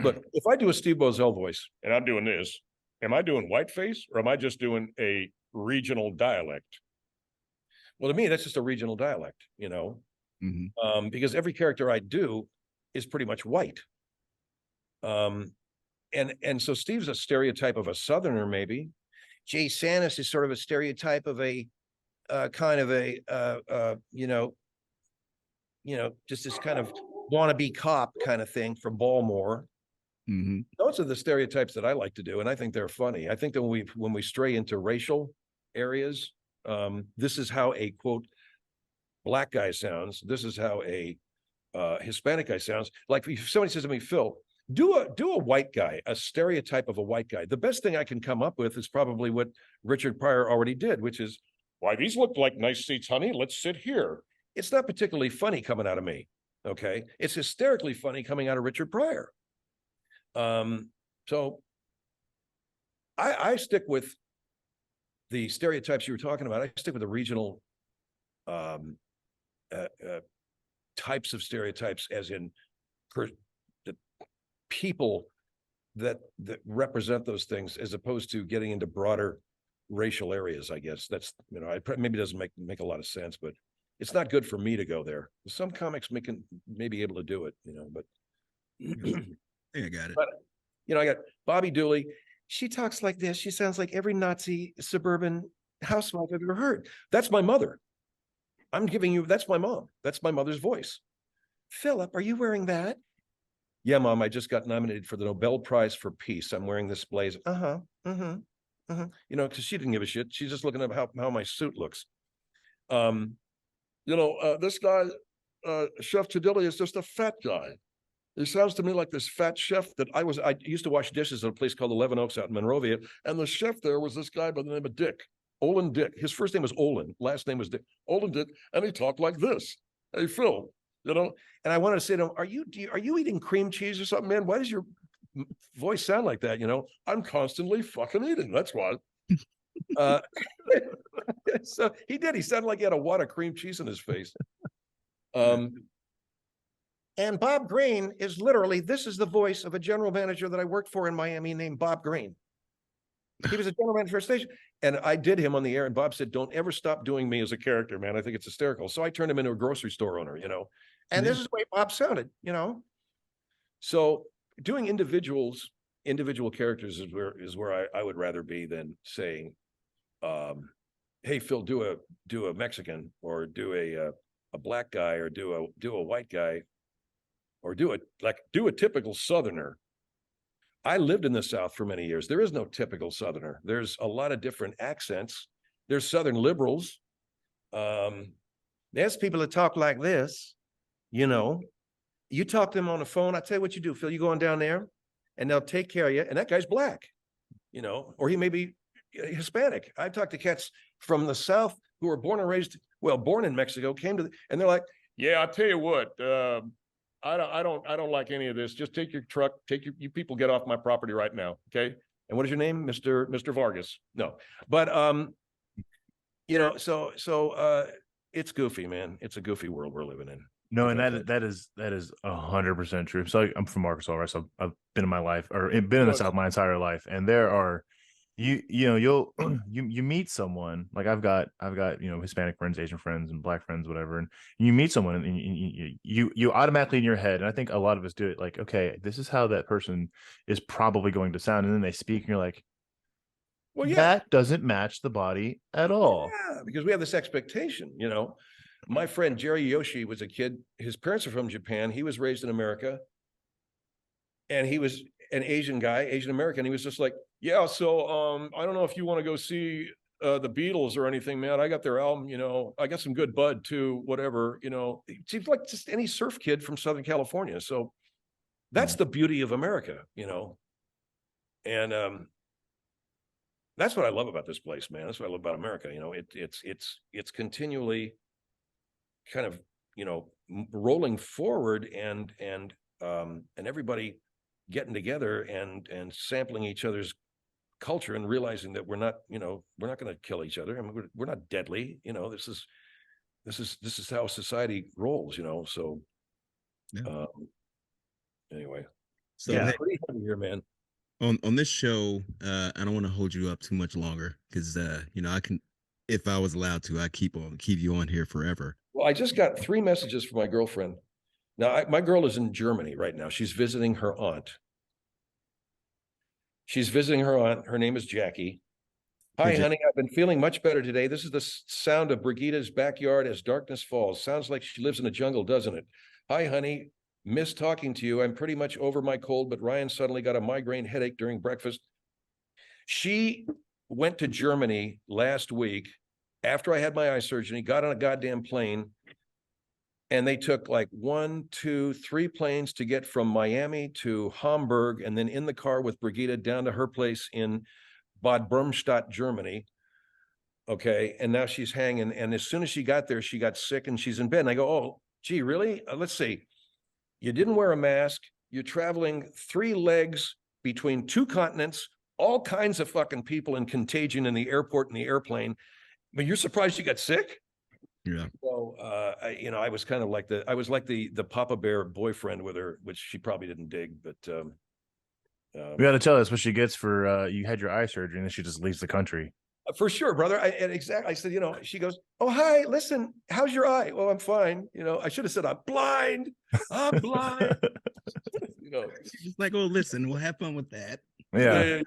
Speaker 3: look, if I do a Steve Boesel voice and I'm doing this, am I doing whiteface or am I just doing a regional dialect? Well, to me, that's just a regional dialect, because every character I do is pretty much white. And so Steve's a stereotype of a Southerner, maybe. Jay Sanis is sort of a stereotype of a kind of a just this kind of wannabe cop kind of thing from Baltimore.
Speaker 1: Mm-hmm.
Speaker 3: Those are the stereotypes that I like to do, and I think they're funny. I think that when we stray into racial areas, this is how a quote black guy sounds. This is how a Hispanic guy sounds. Like if somebody says to me, Phil, do a white guy, a stereotype of a white guy. The best thing I can come up with is probably what Richard Pryor already did, which is, why, these look like nice seats, honey. Let's sit here. It's not particularly funny coming out of me. Okay. It's hysterically funny coming out of Richard Pryor. So I stick with the stereotypes you were talking about. I stick with the regional types of stereotypes, as in the people that represent those things, as opposed to getting into broader racial areas. I guess that's, it maybe doesn't make a lot of sense, but it's not good for me to go there. Some comics may be able to do it, but
Speaker 1: I got it.
Speaker 3: But I got Bobby Dooley.
Speaker 4: She talks like this. She sounds like every Nazi suburban housewife I've ever heard.
Speaker 3: That's my mother. That's my mom. That's my mother's voice.
Speaker 4: Philip, are you wearing that?
Speaker 3: Yeah, Mom, I just got nominated for the Nobel Prize for Peace. I'm wearing this blazer.
Speaker 4: Mm-hmm.
Speaker 3: Because she didn't give a shit. She's just looking at how my suit looks. This guy, Chef Chedilli, is just a fat guy. He sounds to me like this fat chef that I used to wash dishes at a place called 11 Oaks out in Monrovia. And the chef there was this guy by the name of Dick, Olin Dick. His first name was Olin. Last name was Dick. Olin Dick. And he talked like this. Hey, Phil, and I wanted to say to him, are you eating cream cheese or something, man? Why does your voice sound like that? I'm constantly fucking eating. That's why. So he did. He sounded like he had a wad of cream cheese in his face.
Speaker 4: And Bob Green is literally, this is the voice of a general manager that I worked for in Miami named Bob Green.
Speaker 3: He was a general manager for a station. And I did him on the air, and Bob said, don't ever stop doing me as a character, man. I think it's hysterical. So I turned him into a grocery store owner, you know. And this is the way Bob sounded, you know. So doing individual characters is where I would rather be than saying, hey, Phil, do a Mexican, or do a black guy, or do a white guy, or do a typical Southerner. I lived in the South for many years. There is no typical Southerner. There's a lot of different accents. There's Southern liberals. There's people that talk like this, you know. You talk to them on the phone. I tell you what you do, Phil. You go on down there, and they'll take care of you. And that guy's black, you know, or he may be Hispanic. I talked to cats from the South who were born and raised, born in Mexico, and they're like, yeah, I'll tell you what, I don't like any of this. Just take your truck, you people get off my property right now. Okay. And what is your name? Mr. Vargas. No, but, you know, so it's goofy, man. It's a goofy world we're living in.
Speaker 2: No, and that is 100% true. So I'm from Arkansas, right? So I've been in my life, or been in the South my entire life, and there are you know you meet someone, like I've got you know, Hispanic friends, Asian friends, and black friends, whatever, and you meet someone, and you automatically in your head, and I think a lot of us do it, like, okay, this is how that person is probably going to sound, and then they speak, and you're like, well, yeah, that doesn't match the body at all.
Speaker 3: Yeah, because we have this expectation, you know. My friend Jerry Yoshi was a kid. His parents are from Japan. He was raised in America. And he was an Asian guy, Asian American. He was just like, yeah, so I don't know if you want to go see the Beatles or anything, man. I got their album, you know. I got some good bud too, whatever, you know. It seems like just any surf kid from Southern California. So that's the beauty of America, you know. And that's what I love about this place, man. That's what I love about America. You know, it's continually kind of, you know, rolling forward, and everybody getting together and sampling each other's culture, and realizing that we're not going to kill each other. I mean, we're not deadly, you know. This is how society rolls, you know. So anyway,
Speaker 1: So
Speaker 3: yeah,
Speaker 1: hey,
Speaker 3: pretty heavy here, man.
Speaker 1: On this show, I don't want to hold you up too much longer, because you know, I can, if I was allowed to, I keep you on here forever.
Speaker 3: Well, I just got 3 messages from my girlfriend. Now, my girl is in Germany right now. She's visiting her aunt. Her name is Jackie. Hi, honey. I've been feeling much better today. This is the sound of Brigida's backyard as darkness falls. Sounds like she lives in a jungle, doesn't it? Hi, honey. Miss talking to you. I'm pretty much over my cold, but Ryan suddenly got a migraine headache during breakfast. She went to Germany last week after I had my eye surgery, got on a goddamn plane, and they took like 1, 2, 3 planes to get from Miami to Hamburg, and then in the car with Brigida down to her place in Bad Bremstadt, Germany. Okay. And now she's hanging. And as soon as she got there, she got sick and she's in bed. And I go, oh, gee, really? Let's see. You didn't wear a mask. You're traveling 3 legs between 2 continents, all kinds of fucking people and contagion in the airport and the airplane. But you're surprised you got sick?
Speaker 1: Yeah.
Speaker 3: So, you know, I was kind of like the Papa Bear boyfriend with her, which she probably didn't dig, but
Speaker 2: we got to tell us what she gets for you had your eye surgery, and then she just leaves the country.
Speaker 3: For sure, brother. I said, you know, she goes, oh, hi, listen, how's your eye? Well, I'm fine. You know, I should have said, I'm blind. I'm blind. You know,
Speaker 1: she's just like, oh, listen, we'll have fun with that.
Speaker 2: Yeah.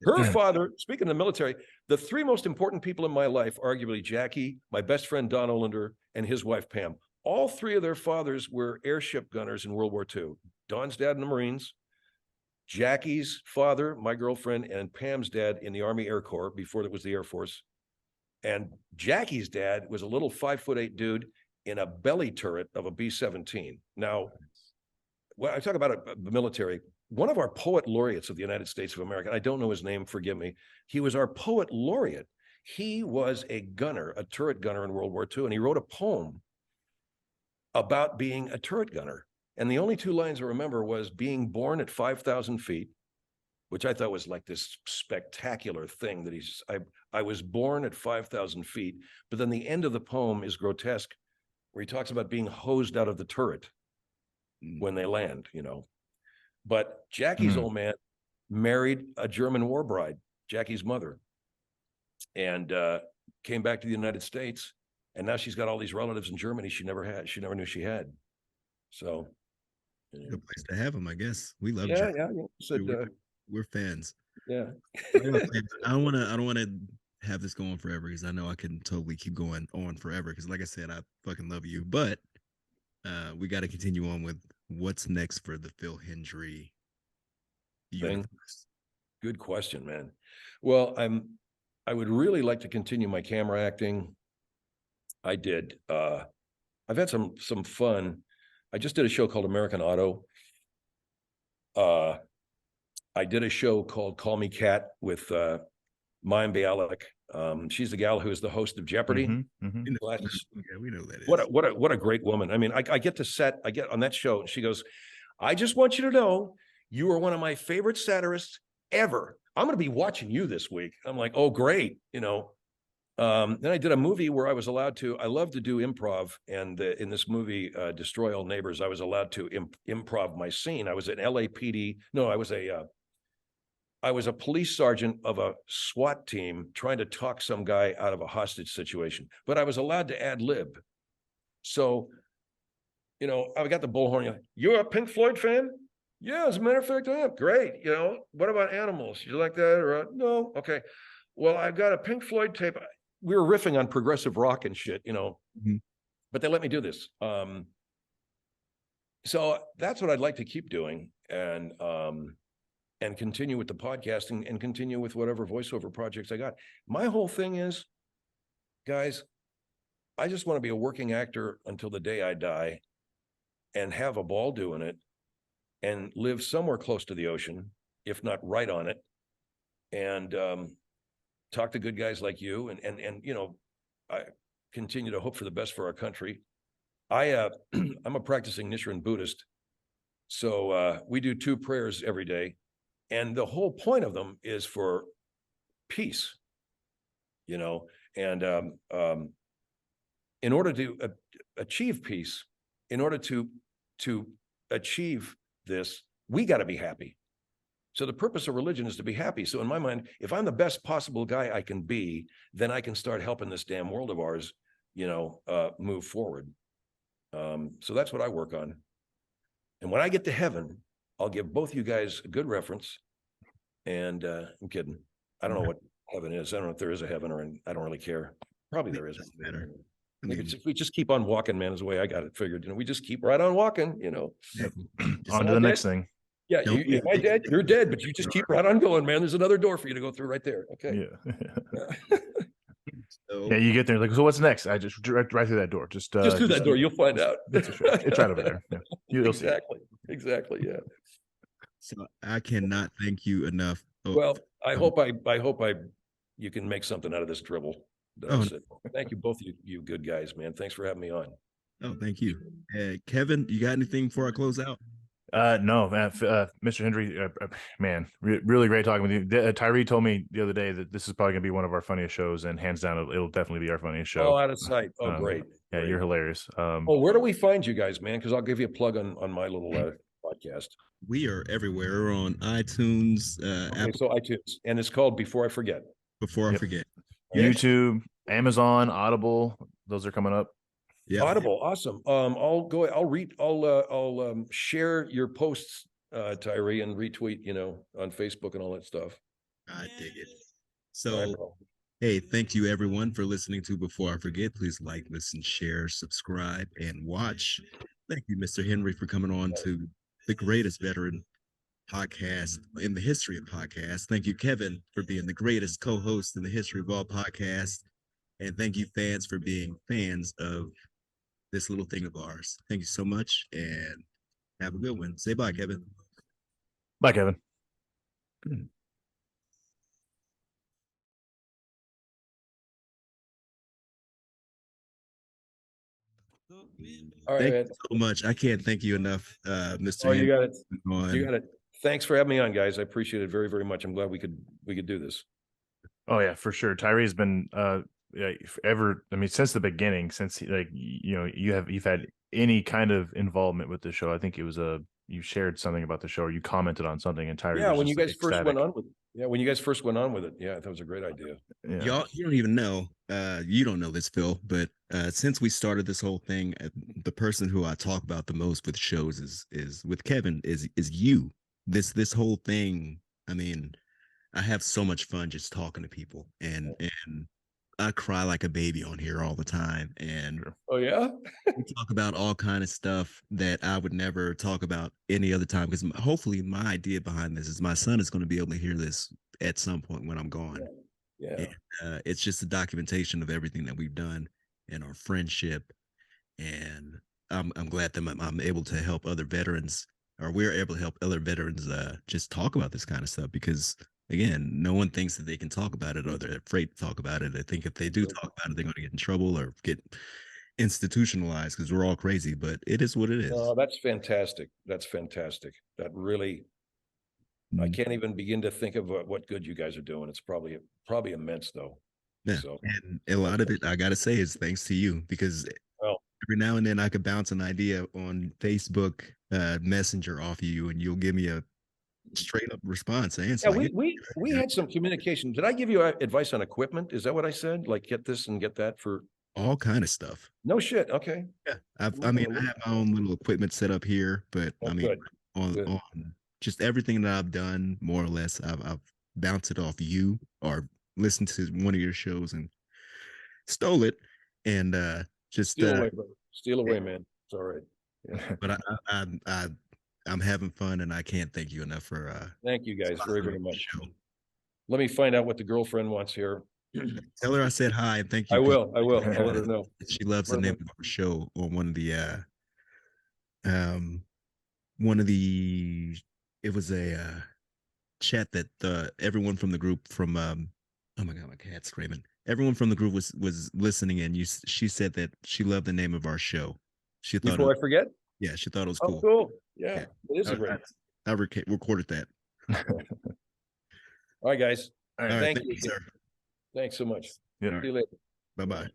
Speaker 3: Her father, speaking of the military, the 3 most important people in my life, arguably Jackie, my best friend Don Olander, and his wife Pam. All 3 of their fathers were airship gunners in World War II. Don's dad in the Marines, Jackie's father, my girlfriend, and Pam's dad in the Army Air Corps before it was the Air Force. And Jackie's dad was a little 5'8" dude in a belly turret of a B-17. Now, when I talk about the military, one of our poet laureates of the United States of America, I don't know his name, forgive me. He was our poet laureate. He was a gunner, a turret gunner in World War II, and he wrote a poem about being a turret gunner. And the only 2 lines I remember was being born at 5,000 feet, which I thought was like this spectacular thing that I was born at 5,000 feet. But then the end of the poem is grotesque, where he talks about being hosed out of the turret when they land, you know. But Jackie's old man married a German war bride. Jackie's mother, and came back to the United States. And now she's got all these relatives in Germany she never had. She never knew she had. So,
Speaker 1: Good place to have them, I guess. We love
Speaker 3: yeah,
Speaker 1: Jack.
Speaker 3: yeah. Said,
Speaker 1: We're fans.
Speaker 3: yeah.
Speaker 1: I don't want to have this going forever because I know I can totally keep going on forever. Because like I said, I fucking love you, but we got to continue on with what's next for the Phil Hendrie universe.
Speaker 3: Good question, man. Well, I would really like to continue my camera acting. I did. I've had some fun. I just did a show called American Auto. I did a show called Call Me Kat with Mayim Bialik. She's the gal who is the host of Jeopardy.
Speaker 1: Yeah, we know that is.
Speaker 3: What a great woman. I mean, I get on that show. She goes, I just want you to know you are one of my favorite satirists ever. I'm going to be watching you this week. I'm like, oh, great. You know, then I did a movie where I was allowed to, I love to do improv. And in this movie, Destroy All Neighbors, I was allowed to improv my scene. I was an LAPD. No, I was a police sergeant of a SWAT team trying to talk some guy out of a hostage situation, but I was allowed to ad lib. So, you know, I got the bullhorn. You're a Pink Floyd fan? Yeah, as a matter of fact, I am. Great. You know, what about Animals? You like that? Or no? Okay. Well, I've got a Pink Floyd tape. We were riffing on progressive rock and shit, you know, but they let me do this. So that's what I'd like to keep doing, and continue with the podcasting and continue with whatever voiceover projects I got. My whole thing is, guys, I just want to be a working actor until the day I die and have a ball doing it and live somewhere close to the ocean, if not right on it. And talk to good guys like you, and you know, I continue to hope for the best for our country. I'm a practicing Nichiren Buddhist, so we do 2 prayers every day, and the whole point of them is for peace, you know. And in order to achieve peace, in order to achieve this, we got to be happy. So the purpose of religion is to be happy. So in my mind, if I'm the best possible guy I can be, then I can start helping this damn world of ours, you know, move forward. So that's what I work on. And when I get to heaven, I'll give both you guys a good reference. And I'm kidding. I don't know what heaven is. I don't know if there is a heaven, or I don't really care. Probably there is.
Speaker 1: Better.
Speaker 3: If we just keep on walking, man, is the way I got it figured. You know, we just keep right on walking, you know.
Speaker 2: On to the next thing.
Speaker 3: Yeah, if I dead, you're dead, but you just keep right on going, man. There's another door for you to go through right there. Okay.
Speaker 2: Yeah. Yeah, you get there like, so what's next? I just right through that door. Just
Speaker 3: through that door, you'll find out.
Speaker 2: It's right over there. Yeah. You'll
Speaker 3: exactly. See. Exactly. Yeah.
Speaker 1: So I cannot thank you enough.
Speaker 3: Well, I hope you can make something out of this dribble. Thank you, both you good guys, man. Thanks for having me on.
Speaker 1: Oh, thank you. Kevin, you got anything before I close out?
Speaker 2: No, man, Mr. Hendrie, man, really great talking with you. Tyree told me the other day that this is probably gonna be one of our funniest shows, and hands down, it'll definitely be our funniest show.
Speaker 3: Oh, out of sight. Oh, great.
Speaker 2: Yeah,
Speaker 3: great.
Speaker 2: You're hilarious.
Speaker 3: Where do we find you guys, man? Because I'll give you a plug on my little podcast.
Speaker 1: We are everywhere. We're on iTunes, Apple.
Speaker 3: So iTunes, and it's called Before I Forget.
Speaker 1: Before I Forget.
Speaker 2: YouTube, Amazon, Audible, those are coming up.
Speaker 1: Yeah.
Speaker 3: Audible, awesome. I'll share your posts, Tyree, and retweet, you know, on Facebook and all that stuff.
Speaker 1: I dig it. So, hey, thank you everyone for listening to Before I Forget. Please like, listen, share, subscribe, and watch. Thank you, Mr. Hendrie, for coming on to the greatest veteran podcast in the history of podcasts. Thank you, Kevin, for being the greatest co-host in the history of all podcasts. And thank you, fans, for being fans of this little thing of ours. Thank you so much, and have a good one. Say bye, Kevin.
Speaker 2: Bye, Kevin.
Speaker 3: All right,
Speaker 1: thank
Speaker 3: man.
Speaker 1: you so much. I can't thank you enough, Mr.
Speaker 3: Oh, you got it.
Speaker 1: On.
Speaker 3: You got it. Thanks for having me on, guys. I appreciate it very, very much. I'm glad we could do this.
Speaker 2: Oh yeah, for sure. Tyree's been ever. I mean, since the beginning, since you've had any kind of involvement with the show. I think it was you shared something about the show, or you commented on something, and Tyree.
Speaker 3: Yeah,
Speaker 2: was
Speaker 3: when you
Speaker 2: just,
Speaker 3: guys first went on with Yeah, when you guys first went on with it, yeah, that was a great idea.
Speaker 2: Yeah.
Speaker 1: Y'all, you don't even know. You don't know this, Phil, but since we started this whole thing, the person who I talk about the most with shows is with Kevin is you. This whole thing. I mean, I have so much fun just talking to people, and I cry like a baby on here all the time, and
Speaker 3: Oh yeah.
Speaker 1: we talk about all kind of stuff that I would never talk about any other time. Because hopefully, my idea behind this is my son is going to be able to hear this at some point when I'm gone.
Speaker 3: Yeah.
Speaker 1: And, it's just a documentation of everything that we've done and our friendship. And I'm glad that I'm able to help other veterans, or we're able to help other veterans just talk about this kind of stuff. Because again, no one thinks that they can talk about it, or they're afraid to talk about it. They think if they do talk about it, they're going to get in trouble or get institutionalized because we're all crazy. But it is what it is.
Speaker 3: Oh, that's fantastic. That's fantastic. That really, I
Speaker 2: Mm.
Speaker 3: can't even begin to think of what good you guys are doing. It's probably immense though.
Speaker 1: Yeah.
Speaker 3: So,
Speaker 1: And a lot of it, I got to say, is thanks to you, because
Speaker 3: well,
Speaker 1: every now and then I could bounce an idea on Facebook Messenger off of you, and you'll give me a straight up response. And it's
Speaker 3: yeah,
Speaker 1: like,
Speaker 3: we had some communication. Did I give you advice on equipment? Is that what I said? Like get this and get that for
Speaker 1: all kind of stuff.
Speaker 3: no shit. Okay.
Speaker 1: Yeah. I mean, I have my own little equipment set up here, but
Speaker 3: Oh,
Speaker 1: I mean,
Speaker 3: good. Good.
Speaker 1: on just everything that I've done, more or less, I've bounced it off you or listened to one of your shows and stole it, and just
Speaker 3: Steal away, brother. Steal away, man. It's all right. Yeah.
Speaker 1: but I'm having fun, and I can't thank you enough for
Speaker 3: Thank you guys very, very
Speaker 1: sponsoring the
Speaker 3: much.
Speaker 1: show.
Speaker 3: Let me find out what the girlfriend wants here.
Speaker 1: Tell her I said hi and thank you.
Speaker 3: I
Speaker 1: 'cause
Speaker 3: will. I'll let her know.
Speaker 1: she loves the name of our show on um one of the it was a chat that everyone from the group from oh my god, my cat's screaming. Everyone from the group was listening, and she said that she loved the name of our show. She thought
Speaker 3: Before I forget?
Speaker 1: yeah, she thought it was
Speaker 3: Oh,
Speaker 1: cool.
Speaker 3: cool. Yeah,
Speaker 1: Yeah.
Speaker 3: it is a great.
Speaker 1: I recorded that.
Speaker 3: All right, guys.
Speaker 1: All right,
Speaker 3: Thank
Speaker 1: thank
Speaker 3: you.
Speaker 1: you, sir.
Speaker 3: Thanks so much.
Speaker 2: Yeah.
Speaker 3: See you later.
Speaker 1: Bye bye.